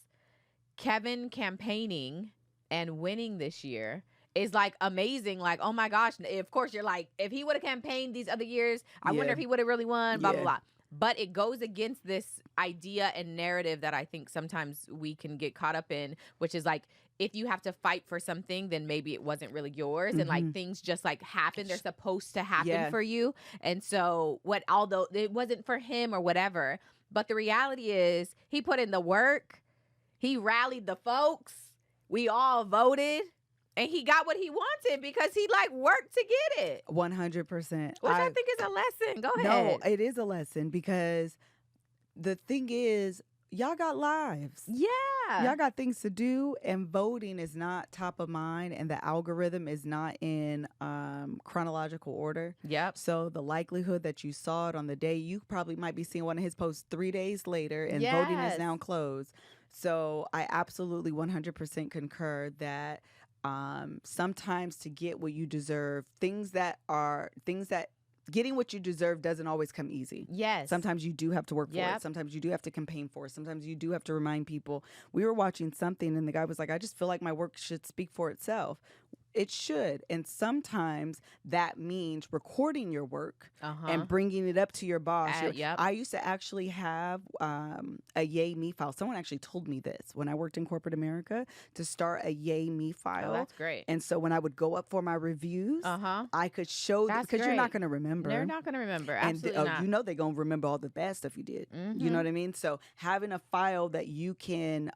Kevin campaigning and winning this year is like amazing. Like, oh my gosh, of course you're like, if he would have campaigned these other years, I wonder if he would have really won, blah, blah, blah. But it goes against this idea and narrative that I think sometimes we can get caught up in, which is like, if you have to fight for something, then maybe it wasn't really yours. And like things just like happen. They're supposed to happen for you. And so although it wasn't for him or whatever, but the reality is he put in the work. He rallied the folks. We all voted. And he got what he wanted because he like worked to get it. 100%. Which I think is a lesson. Go ahead. No, it is a lesson because the thing is, y'all got lives. Yeah. Y'all got things to do, and voting is not top of mind, and the algorithm is not in chronological order. Yep. So the likelihood that you saw it on the day, you probably might be seeing one of his posts 3 days later, and voting is now closed. So I absolutely 100% concur that sometimes to get what you deserve, getting what you deserve doesn't always come easy. Yes. Sometimes you do have to work for it. Sometimes you do have to campaign for it. Sometimes you do have to remind people. We were watching something and the guy was like, I just feel like my work should speak for itself. It should. And sometimes that means recording your work and bringing it up to your boss. I used to actually have a Yay Me file. Someone actually told me this when I worked in corporate America, to start a Yay Me file. Oh, that's great. And so when I would go up for my reviews, I could show them, because you're not going to remember. They're not going to remember. Absolutely not. You know they're going to remember all the bad stuff you did. You know what I mean? So having a file that you can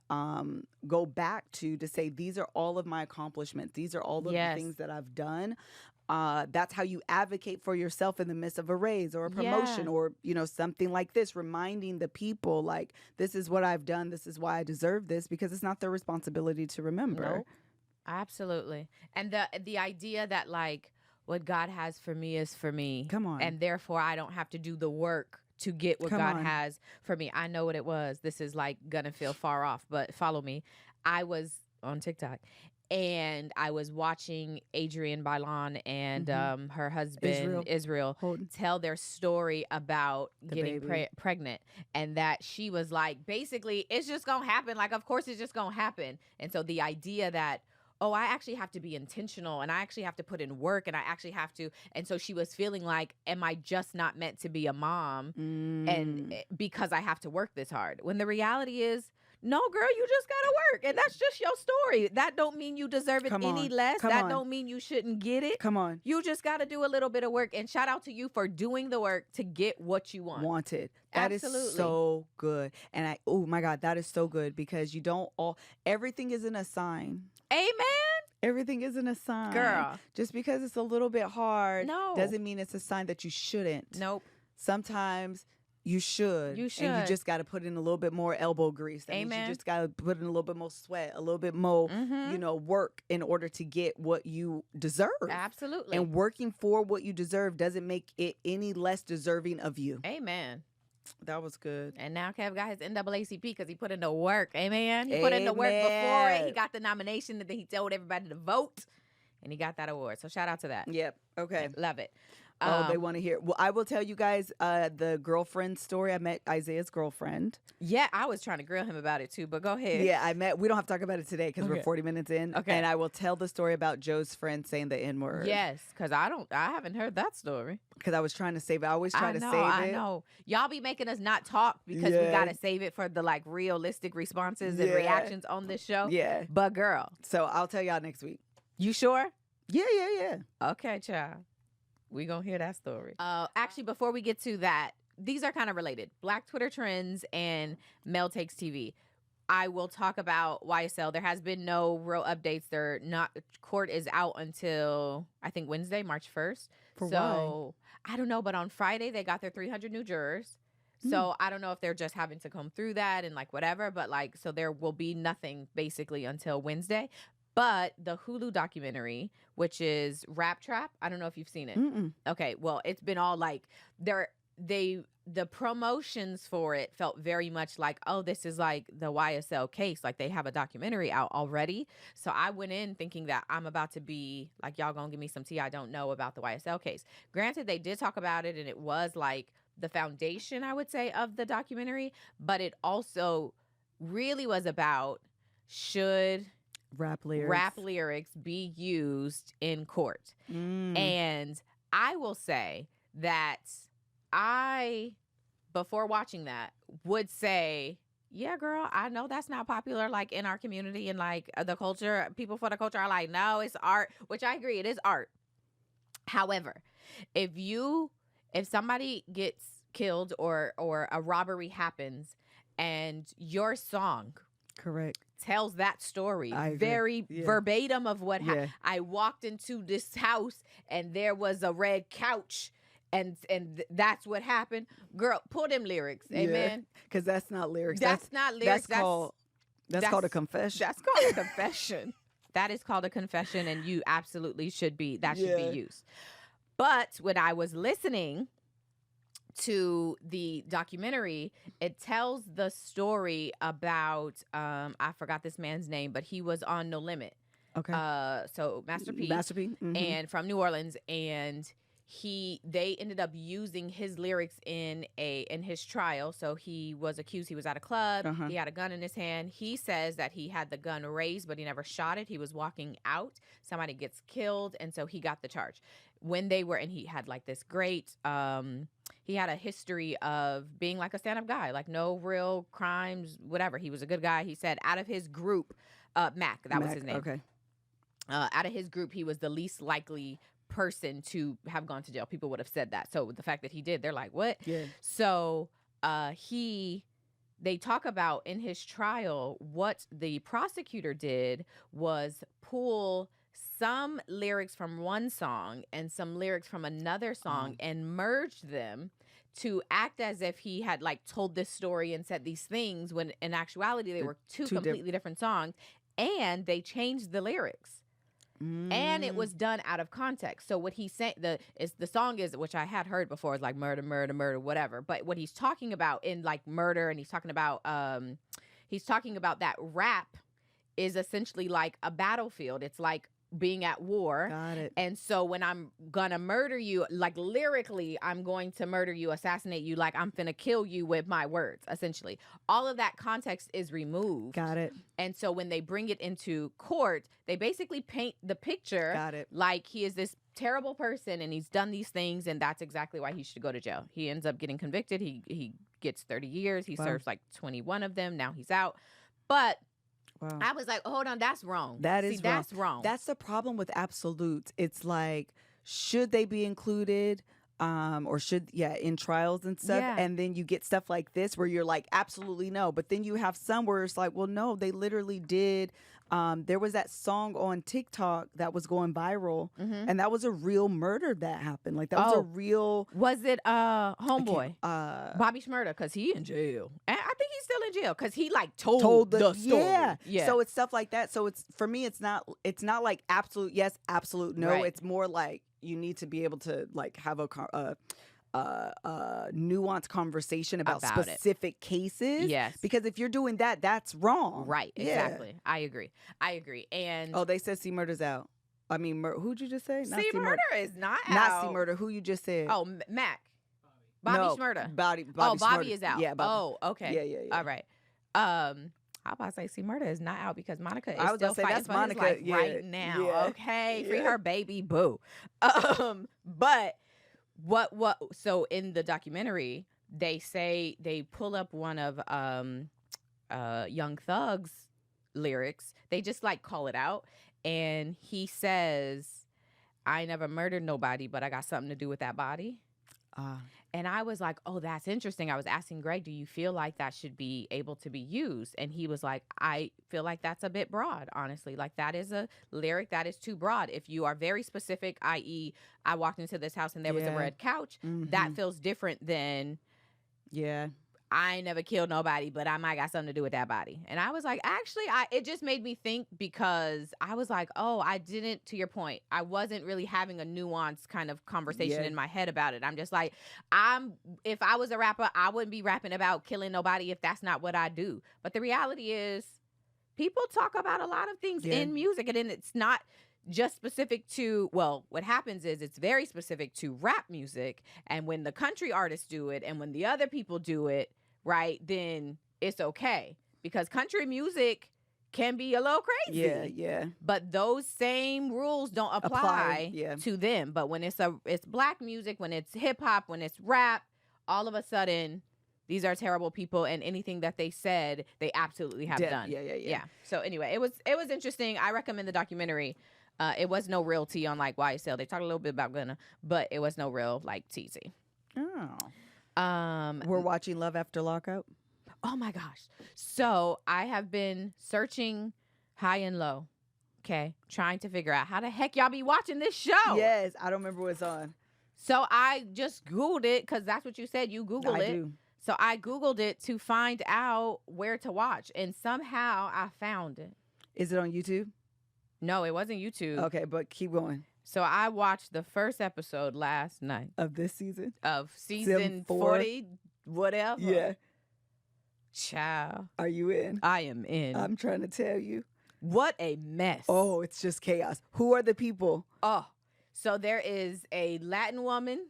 go back to say, these are all of my accomplishments. These are all of the things that I've done. That's how you advocate for yourself in the midst of a raise or a promotion or, something like this, reminding the people like, this is what I've done. This is why I deserve this, because it's not their responsibility to remember. Nope. Absolutely. And the idea that like what God has for me is for me. Come on. And therefore I don't have to do the work to get what God has for me. I know what it was. This is like gonna feel far off, but follow me. I was on TikTok and I was watching Adrienne Bailon and her husband Israel tell their story about getting pregnant, and that she was like, basically, it's just gonna happen. Like, of course it's just gonna happen. And so the idea that, oh, I actually have to be intentional and I actually have to put in work and I actually have to. And so she was feeling like, am I just not meant to be a mom and because I have to work this hard? When the reality is, no, girl, you just gotta work, and that's just your story. That don't mean you deserve it any less. That don't mean you shouldn't get it. Come on. You just gotta do a little bit of work, and shout out to you for doing the work to get what you want. Wanted. That Absolutely. is so good. And oh my God, that is so good because everything isn't a sign. Amen. Everything isn't a sign. Girl. Just because it's a little bit hard No. doesn't mean it's a sign that you shouldn't. Nope. Sometimes you should. You should. And you just got to put in a little bit more elbow grease. That means Amen. you just got to put in a little bit more sweat, a little bit more, work in order to get what you deserve. Absolutely. And working for what you deserve doesn't make it any less deserving of you. Amen. That was good. And now Kev got his NAACP because he put in the work. Amen. He put in the work before it. He got the nomination, and then he told everybody to vote, and he got that award. So shout out to that. Yep. Okay. Love it. They want to hear. Well, I will tell you guys the girlfriend story. I met Isaiah's girlfriend. Yeah, I was trying to grill him about it too, but go ahead. Yeah, we don't have to talk about it today because we're 40 minutes in. Okay. And I will tell the story about Joe's friend saying the N-word. Yes, because I haven't heard that story. Because I was trying to save it. I always try to save it. I know. Y'all be making us not talk because we got to save it for the like realistic responses and reactions on this show. Yeah. But girl. So I'll tell y'all next week. You sure? Yeah. Okay, child. We gonna hear that story. Actually, before we get to that, these are kind of related. Black Twitter trends and Mel Takes TV. I will talk about YSL. There has been no real updates. Court is out until I think Wednesday, March 1st. So I don't know, but on Friday they got their 300 new jurors. So I don't know if they're just having to come through that and like whatever, but like so there will be nothing basically until Wednesday. But the Hulu documentary, which is Rap Trap, I don't know if you've seen it. Okay, well, it's been all like the promotions for it felt very much like, oh, this is like the YSL case. Like they have a documentary out already. So I went in thinking that I'm about to be like, y'all gonna give me some tea I don't know about the YSL case. Granted, they did talk about it and it was like the foundation, I would say, of the documentary. But it also really was about should rap lyrics be used in court. And I will say that I, before watching that, would say, yeah, girl, I know that's not popular like in our community and like the culture. People for the culture are like, no, it's art, which I agree, it is art. However, if somebody gets killed or a robbery happens and your song tells that story very verbatim of what happened. I walked into this house and there was a red couch and that's what happened. Girl, pull them lyrics. Amen. Because that's not lyrics. That's not lyrics. That's called a confession. That's called a confession. That is called a confession, and you absolutely should be used. But when I was listening to the documentary, it tells the story about I forgot this man's name, but he was on No Limit. Okay. So Master P. And from New Orleans, and they ended up using his lyrics in his trial. So he was accused. He was at a club. He had a gun in his hand. He says that he had the gun raised, but he never shot it. He was walking out. Somebody gets killed, and so he got the charge. And he had like this great. He had a history of being like a stand-up guy, like no real crimes, whatever. He was a good guy. He said out of his group, Mac, was his name. Okay. Out of his group, he was the least likely person to have gone to jail. People would have said that. So the fact that he did, they're like, what? Yeah. So they talk about in his trial, what the prosecutor did was pull some lyrics from one song and some lyrics from another song and merged them to act as if he had like told this story and said these things when in actuality they were two completely different songs, and they changed the lyrics. And it was done out of context. So what he said, the song is, which I had heard before, is like murder, murder, murder, whatever. But what he's talking about in like murder, and he's talking about that rap is essentially like a battlefield. It's like being at war. Got it. And so when I'm gonna murder you, like lyrically, I'm going to murder you, assassinate you, like I'm finna kill you with my words, essentially. All of that context is removed. Got it. And so when they bring it into court, they basically paint the picture Got it. like he is this terrible person and he's done these things and that's exactly why he should go to jail. He ends up getting convicted. He gets 30 years. He serves like 21 of them. Now he's out. But I was like, hold on, that's wrong. That's wrong. That's the problem with absolutes. It's like, should they be included? Or should, in trials and stuff. Yeah. And then you get stuff like this where you're like, absolutely no. But then you have some where it's like, well, no, they literally did. There was that song on TikTok that was going viral, and that was a real murder that happened. Like, that was a real. Was it homeboy? Bobby Shmurda, because he in jail. And I think he's still in jail because he like told the story. Yeah. So it's stuff like that. So it's, for me, it's not like absolute yes, absolute no. Right. It's more like you need to be able to like have a nuanced conversation about specific cases. Yes. Because if you're doing that, that's wrong. Right. Exactly. I agree. And they said C Murder's out. I mean, who'd you just say? C Murder is not out. Not C Murder. Who you just said? Oh, Mac. Bobby Shmurda. Bobby Bobby Shmurda. is out. Yeah. Bobby. Oh, okay. Yeah. All right. I was about to say C Murder is not out because Monica is still fighting for his life right now. Yeah. Okay. Free her baby boo. But so in the documentary, they say they pull up one of Young Thug's lyrics. They just like call it out. And he says, I never murdered nobody, but I got something to do with that body. And I was like, oh, that's interesting. I was asking Greg, do you feel like that should be able to be used? And he was like, I feel like that's a bit broad, honestly. Like, that is a lyric that is too broad. If you are very specific, i.e., I walked into this house and there was a red couch, that feels different than, I never killed nobody, but I might got something to do with that body. And I was like, actually, it just made me think because I was like, oh, I didn't, to your point, I wasn't really having a nuanced kind of conversation in my head about it. I'm just like, if I was a rapper, I wouldn't be rapping about killing nobody if that's not what I do. But the reality is people talk about a lot of things in music, and then it's not just specific to, well, what happens is it's very specific to rap music. And when the country artists do it and when the other people do it, right, then it's okay because country music can be a little crazy. Yeah. But those same rules don't apply to them. But when it's black music, when it's hip hop, when it's rap, all of a sudden these are terrible people, and anything that they said, they absolutely have done. Yeah. So anyway, it was interesting. I recommend the documentary. It was no real tea on like YSL. They talked a little bit about Gunna, but it was no real like teasy. We're watching Love After Lockout. Oh my gosh. So I have been searching high and low. Okay. Trying to figure out how the heck y'all be watching this show. Yes. I don't remember what's on. So I just Googled it because that's what you said. You Googled it. I do. So I Googled it to find out where to watch. And somehow I found it. Is it on YouTube? No, it wasn't YouTube. Okay, but keep going. So I watched the first episode last night. Of this season? Of season 40, whatever. Yeah. Child. Are you in? I am in. I'm trying to tell you. What a mess. Oh, it's just chaos. Who are the people? Oh, so there is a Latin woman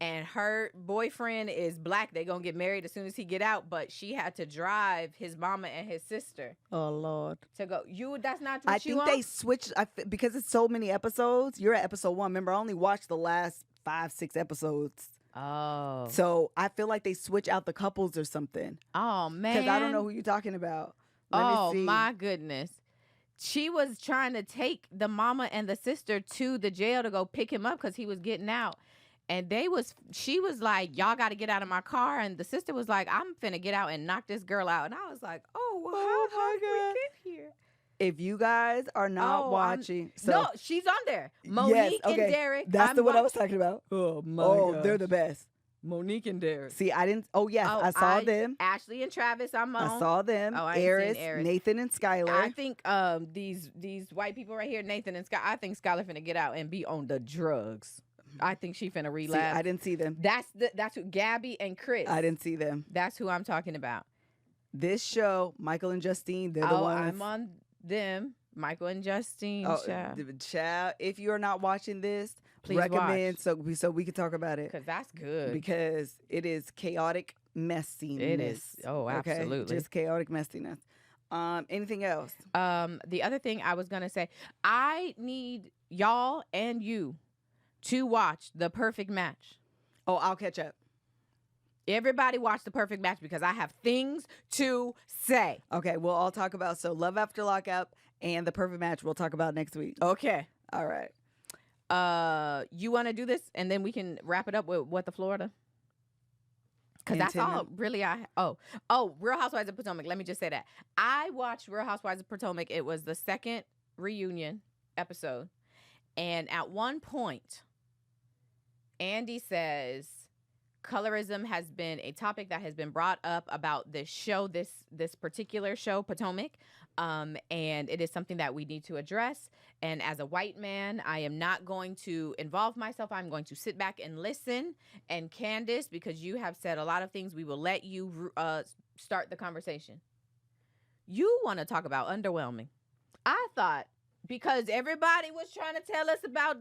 and her boyfriend is black. They're going to get married as soon as he get out, but she had to drive his mama and his sister. Oh, Lord. To go. That's not what you want? I think they switched, because it's so many episodes. You're at episode 1. Remember, I only watched the last 5-6 episodes. Oh. So I feel like they switch out the couples or something. Oh, man. Because I don't know who you're talking about. Let me see. My goodness. She was trying to take the mama and the sister to the jail to go pick him up because he was getting out. And she was like, y'all got to get out of my car. And the sister was like, I'm finna get out and knock this girl out. And I was like, oh, well, how did we get here? If you guys are not watching. No, she's on there. Monique and Derek. That's the one I was talking about. Oh, my gosh. They're the best. Monique and Derek. See, I didn't. Oh, yes. I saw them. Ashley and Travis, I'm on. I saw them. Oh, Eris, Nathan, and Skylar. I think these white people right here, Nathan and Skylar, I think Skylar finna get out and be on the drugs. I think she finna relapse. See, I didn't see them. That's who Gabby and Chris. I didn't see them. That's who I'm talking about. This show, Michael and Justine, they're the ones. I'm on them. Michael and Justine. Oh, child, if you are not watching this, Please recommend so we can talk about it because that's good. because it is chaotic messiness. It is. Oh, absolutely. Okay? Just chaotic messiness. Anything else? The other thing I was gonna say, I need y'all and you to watch The Perfect Match. Oh, I'll catch up. Everybody watch The Perfect Match because I have things to say. Okay, we'll all talk about Love After Lockup and The Perfect Match. We'll talk about next week. Okay. All right. You want to do this and then we can wrap it up with What the Florida? Because that's all really Real Housewives of Potomac. Let me just say that. I watched Real Housewives of Potomac. It was the second reunion episode. And at one point, Andy says, colorism has been a topic that has been brought up about this show, this particular show, Potomac. And it is something that we need to address. And as a white man, I am not going to involve myself. I'm going to sit back and listen. And Candace, because you have said a lot of things, we will let you start the conversation. You want to talk about underwhelming. I thought, because everybody was trying to tell us about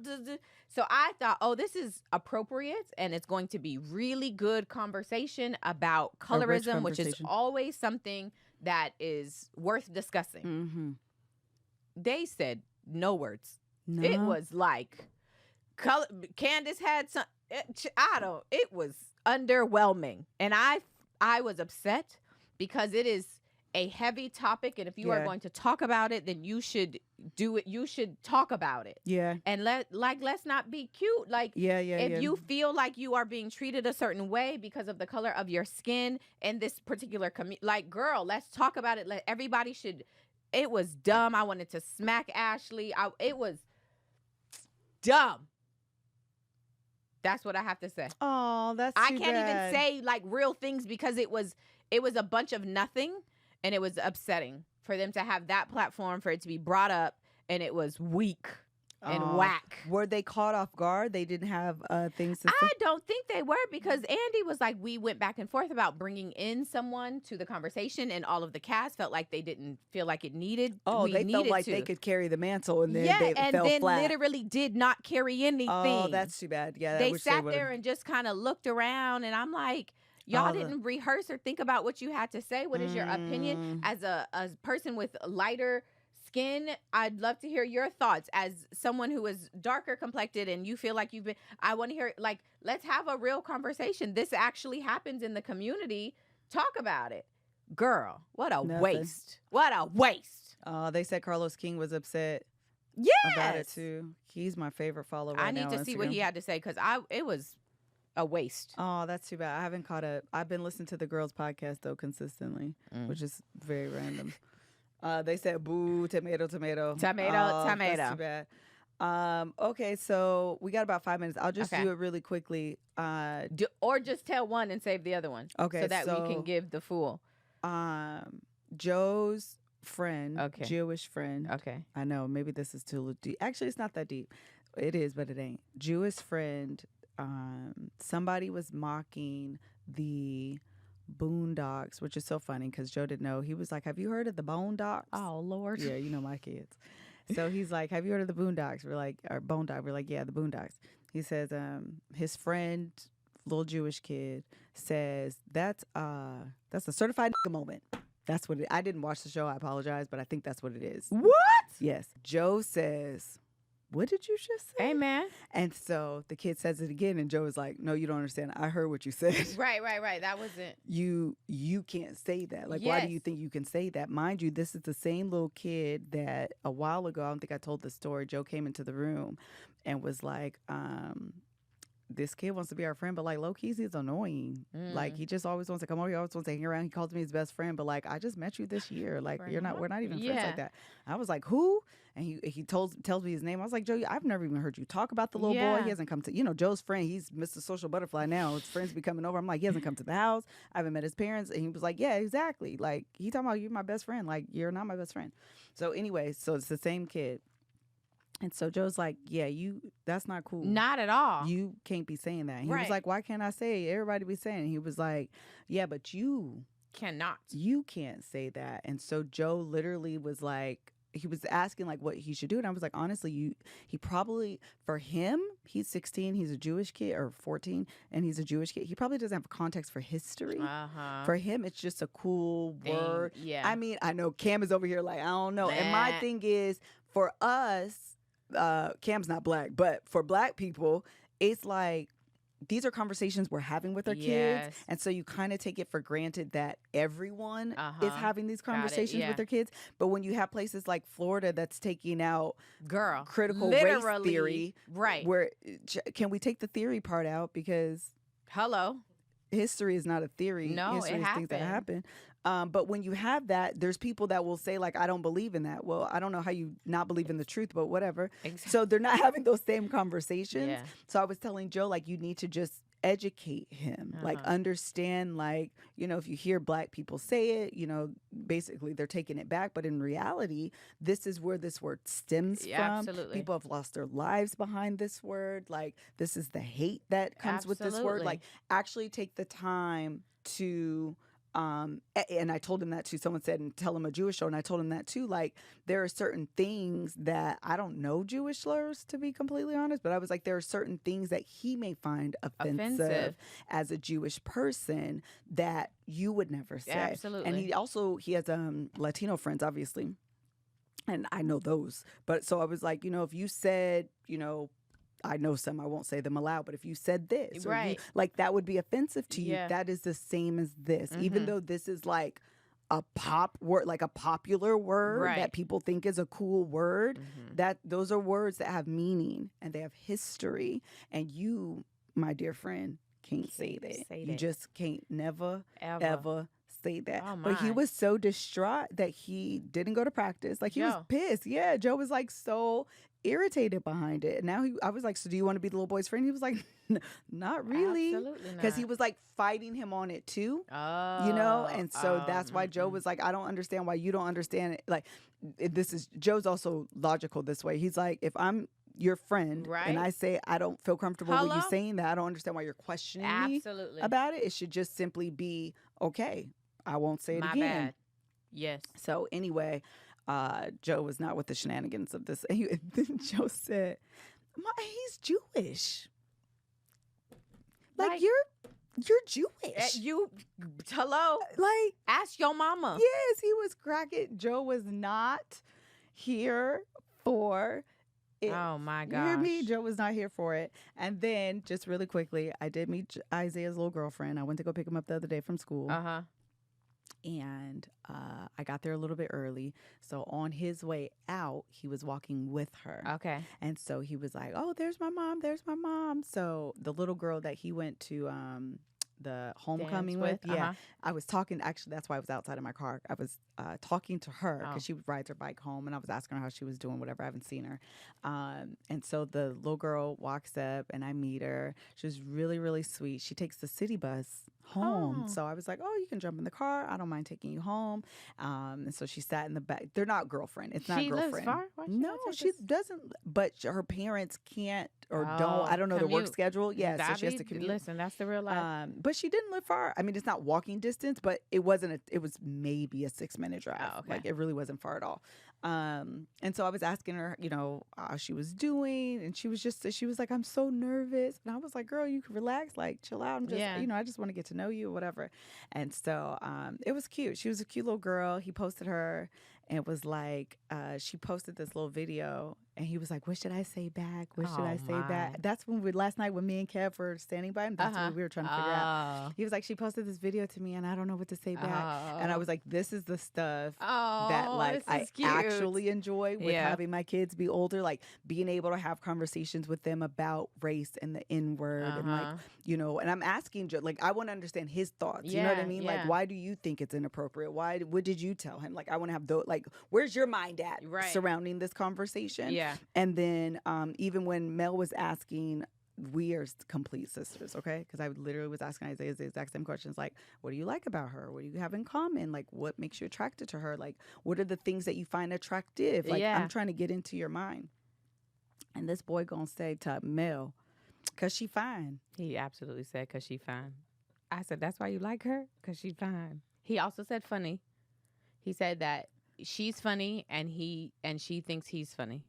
so I thought, this is appropriate and it's going to be really good conversation about colorism, which is always something that is worth discussing. Mm-hmm. They said no words. No. It was like Candace had some. It was underwhelming, and I was upset because it is a heavy topic, and if you are going to talk about it, then you should do it. You should talk about it. Yeah. And let's not be cute. Like, if you feel like you are being treated a certain way because of the color of your skin in this particular like, girl, let's talk about it. Everybody should. It was dumb. I wanted to smack Ashley. It was dumb. That's what I have to say. Oh, that's I can't even say like real things because it was a bunch of nothing. And it was upsetting for them to have that platform, for it to be brought up, and it was weak and whack. Were they caught off guard? They didn't have things to say? I don't think they were, because Andy was like, we went back and forth about bringing in someone to the conversation, and all of the cast felt like they didn't feel like it needed. They felt like they could carry the mantle, and then they fell flat. Literally did not carry anything. Oh, that's too bad. Yeah, they sat there and just kind of looked around, and I'm like, y'all didn't rehearse or think about what you had to say. What is your opinion as a person with lighter skin? I'd love to hear your thoughts as someone who is darker complected and you feel like I want to hear, like, let's have a real conversation. This actually happens in the community. Talk about it. Girl, what a waste. What a waste. They said Carlos King was upset about it too. He's my favorite follower right now. I need to see what he had to say because it was a waste. Oh, that's too bad. I haven't caught up. I've been listening to the girls' podcast though consistently, which is very random. They said boo, tomato. Tomato. That's too bad. Okay, so we got about 5 minutes. I'll just do it really quickly. Or just tell one and save the other one. Okay, so that we can give the full. Joe's friend, Jewish friend. Okay. I know, maybe this is too deep. Actually, it's not that deep. It is, but it ain't. Jewish friend. Somebody was mocking the Boondocks, which is so funny because Joe didn't know. He was like, have you heard of the Boondocks? Oh, Lord. Yeah, you know my kids. So he's like, have you heard of the Boondocks? We're like, or Bone Dog. We're like, yeah, the Boondocks. He says, his friend, little Jewish kid, says that's a certified moment. That's what I didn't watch the show. I apologize, but I think that's what it is. What? Yes. Joe says, what did you just say? Hey, man. And so the kid says it again, and Joe is like, no, you don't understand. I heard what you said. Right. That wasn't. You can't say that. Like, why do you think you can say that? Mind you, this is the same little kid that a while ago, I don't think I told the story, Joe came into the room and was like, this kid wants to be our friend, but like low-key, he's annoying. Like, he just always wants to come over. He always wants to hang around. He calls me his best friend, but like, I just met you this year. Like, we're not even friends like that. I was like, who? And he tells me his name. I was like, Joe, I've never even heard you talk about the little boy. He hasn't come to, Joe's friend. He's Mr. Social Butterfly now. His friends be coming over. I'm like, he hasn't come to the house. I haven't met his parents. And he was like, yeah, exactly. Like, he talking about, you're my best friend. Like, you're not my best friend. So anyway, so it's the same kid. And so Joe's like, yeah, that's not cool. Not at all. You can't be saying that. He was like, why can't I say it? Everybody be saying it. He was like, yeah, but you cannot. You can't say that. And so Joe literally was like, he was asking like what he should do, and I was like, honestly, he probably, for him, he's 16, he's a Jewish kid, or 14, and he's a Jewish kid. He probably doesn't have context for history. For him, it's just a cool word. Yeah. I mean, I know Cam is over here like, I don't know. And my thing is, for us, Cam's not black, but for black people, it's like, these are conversations we're having with our kids. And so you kind of take it for granted that everyone is having these conversations with their kids. But when you have places like Florida that's taking out critical race theory, where can we take the theory part out? Because history is not a theory. No, history is things that happen. But when you have that, there's people that will say, like, I don't believe in that. Well, I don't know how you not believe in the truth, but whatever. Exactly. So they're not having those same conversations. Yeah. So I was telling Joe, like, you need to just educate him, like, understand, like, you know, if you hear black people say it, you know, basically they're taking it back. But in reality, this is where this word stems from. Absolutely. People have lost their lives behind this word. Like, this is the hate that comes with this word. Like, actually take the time to... and I told him that too. Someone said, and tell him a Jewish show. And I told him that too. Like, there are certain things that I don't know Jewish slurs, to be completely honest, but I was like, there are certain things that he may find offensive as a Jewish person that you would never say. Absolutely. And he has Latino friends, obviously. And I know those. But so I was like, you know, if you said, you know, I know some, I won't say them aloud, but if you said this, or like, that would be offensive to you. That is the same as this, even though this is like a pop word, like a popular word that people think is a cool word. That those are words that have meaning and they have history. And you, my dear friend, can't say that. You just can't, never, ever say that. But he was so distraught that he didn't go to practice. Like, he was pissed. Yeah, Joe was like so irritated behind it. And now I was like, so do you want to be the little boy's friend? He was like, not really. Absolutely not. Because he was like fighting him on it too. You know? And so that's why Joe was like, I don't understand why you don't understand it. Like, Joe's also logical this way. He's like, if I'm your friend and I say I don't feel comfortable with you saying that, I don't understand why you're questioning me about it. It should just simply be, okay, I won't say it again. Bad. Yes. So anyway, Joe was not with the shenanigans of this. And then Joe said, he's Jewish. Like, you're Jewish. Like, ask your mama. Yes, he was cracking. Joe was not here for it. Oh my gosh. You hear me? Joe was not here for it. And then, just really quickly, I did meet Isaiah's little girlfriend. I went to go pick him up the other day from school. And I got there a little bit early. So on his way out, he was walking with her. Okay. And so he was like, oh, there's my mom. There's my mom. So the little girl that he went to the homecoming with. I was talking. Actually, that's why I was outside of my car. I was talking to her because she rides her bike home. And I was asking her how she was doing, whatever. I haven't seen her. And so the little girl walks up and I meet her. She was really, really sweet. She takes the city bus home. So I was like, oh, you can jump in the car. I don't mind taking you home. And so she sat in the back. They're not girlfriend. It's not girlfriend. Lives far? No, she doesn't. But her parents can't or don't. I don't know commute. The work schedule. Yeah, so she has to commute. Listen, that's the real life. But she didn't live far. I mean, it's not walking distance, but it wasn't. It was maybe a 6-minute drive. Oh, okay. Like, it really wasn't far at all. And so I was asking her, you know, how she was doing, and she was like, I'm so nervous. And I was like, girl, you can relax, like, chill out. I'm just, you know, I just want to get to know you, whatever. And so it was cute. She was a cute little girl. He posted her, and it was like, she posted this little video, and he was like, what should I say back? What should I say back? That's when last night when me and Kev were standing by him, that's what we were trying to figure out. He was like, she posted this video to me, and I don't know what to say back. And I was like, this is the stuff that, like, I actually enjoy with having my kids be older, like being able to have conversations with them about race and the N-word and, like, you know, and I'm asking, like, I want to understand his thoughts. You know what I mean? Like, why do you think it's inappropriate? What did you tell him? Like, I want to have those, like, where's your mind at surrounding this conversation? And then even when Mel was asking, we are complete sisters, okay? Because I literally was asking Isaiah the exact same questions, like, what do you like about her? What do you have in common? Like, what makes you attracted to her? Like, what are the things that you find attractive? Like, I'm trying to get into your mind. And this boy gonna say to Mel, because she fine. He absolutely said, because she fine. I said, that's why you like her? Because she fine. He also said funny. He said that she's funny and she thinks he's funny.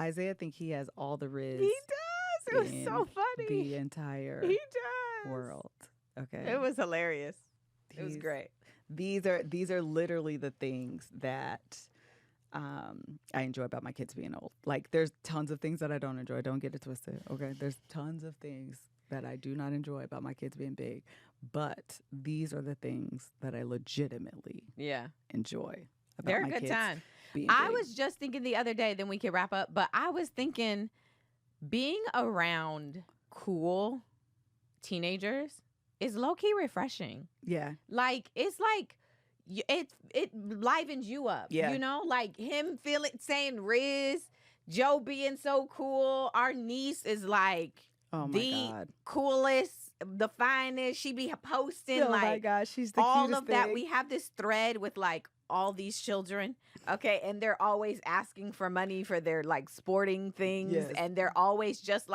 Isaiah think he has all the riz. He does. It was so funny. The entire He does. world. Okay. It was hilarious. It was great. These are literally the things that I enjoy about my kids being old. Like, there's tons of things that I don't enjoy. Don't get it twisted. Okay. There's tons of things that I do not enjoy about my kids being big, but these are the things that I legitimately enjoy about They're my a good kids time. being I big. was just thinking the other day, then we can wrap up, but I was thinking being around cool teenagers is low-key refreshing. Yeah. Like, it's like it livens you up. Yeah. You know, like him saying Riz, Joe being so cool. Our niece is like the God. coolest, the finest. She be posting Oh like my gosh, she's the all cutest of that. thing. We have this thread with like all these children, okay, and they're always asking for money for their like sporting things, Yes. and they're always just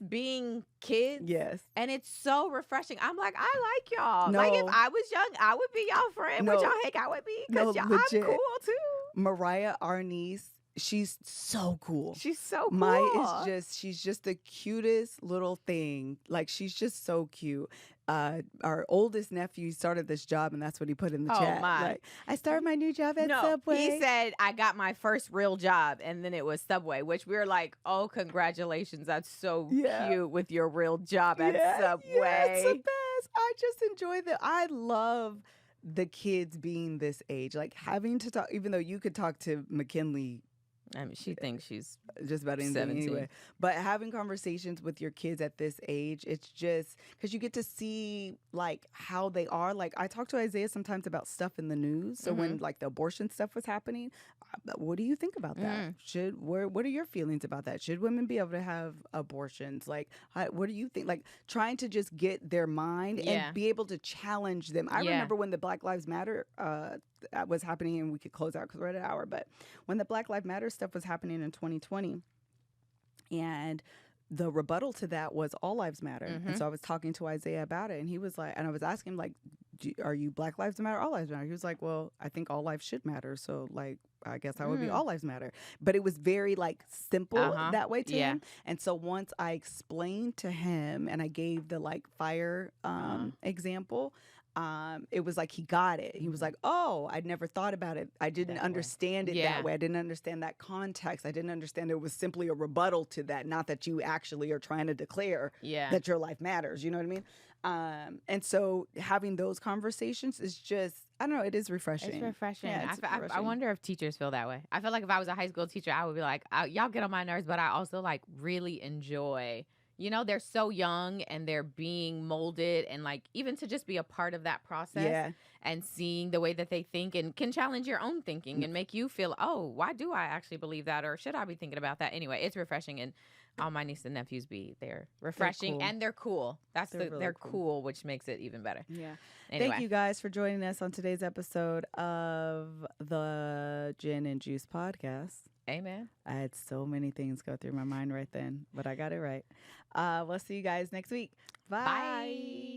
being kids. Yes. And it's so refreshing. I'm like, I like y'all. No. Like, if I was young, I would be y'all friend. Would No. y'all hang out with me? No, Because I'm legit. cool too. Mariah, our niece, she's so cool. She's so cool. She's just the cutest little thing. Like, she's just so cute. Our oldest nephew started this job, and that's what he put in the chat. My. Like, I started my new job at Subway. He said, I got my first real job, and then it was Subway, which we were like, oh, congratulations. That's so cute with your real job at Subway. Yeah, it's the best. I just enjoy I love the kids being this age. Like, having to talk, even though you could talk to McKinley. I mean, she thinks she's just about anything 17. Anyway. But having conversations with your kids at this age, it's just because you get to see like how they are. Like, I talk to Isaiah sometimes about stuff in the news. So when like the abortion stuff was happening, what do you think about that? What are your feelings about that? Should women be able to have abortions? Like, what do you think? Like, trying to just get their mind and be able to challenge them. I remember when the Black Lives Matter was happening, and we could close out because we're at an hour, but when the Black Lives Matter stuff was happening in 2020, and the rebuttal to that was all lives matter. And so I was talking to Isaiah about it, and he was like, and I was asking him, like, are you Black Lives Matter, all lives matter? He was like, well, I think all lives should matter. So like, I guess I would be all lives matter. But it was very like simple that way to him. And so once I explained to him and I gave the like fire example, it was like he got it. He was like, oh, I'd never thought about it. I didn't understand it that way. I didn't understand that context. I didn't understand it was simply a rebuttal to that, not that you actually are trying to declare that your life matters. You know what I mean? And so having those conversations is just, I don't know, it is refreshing. It's refreshing. Yeah, it's refreshing. I wonder if teachers feel that way. I feel like if I was a high school teacher, I would be like, y'all get on my nerves, but I also like really enjoy, you know, they're so young and they're being molded, and like even to just be a part of that process and seeing the way that they think and can challenge your own thinking and make you feel, oh, why do I actually believe that? Or should I be thinking about that? Anyway, it's refreshing. And all my nieces and nephews they're refreshing and they're cool. They're really cool, which makes it even better. Yeah. Anyway. Thank you guys for joining us on today's episode of the Gin and Juice podcast. Amen. I had so many things go through my mind right then, but I got it right. We'll see you guys next week. Bye. Bye.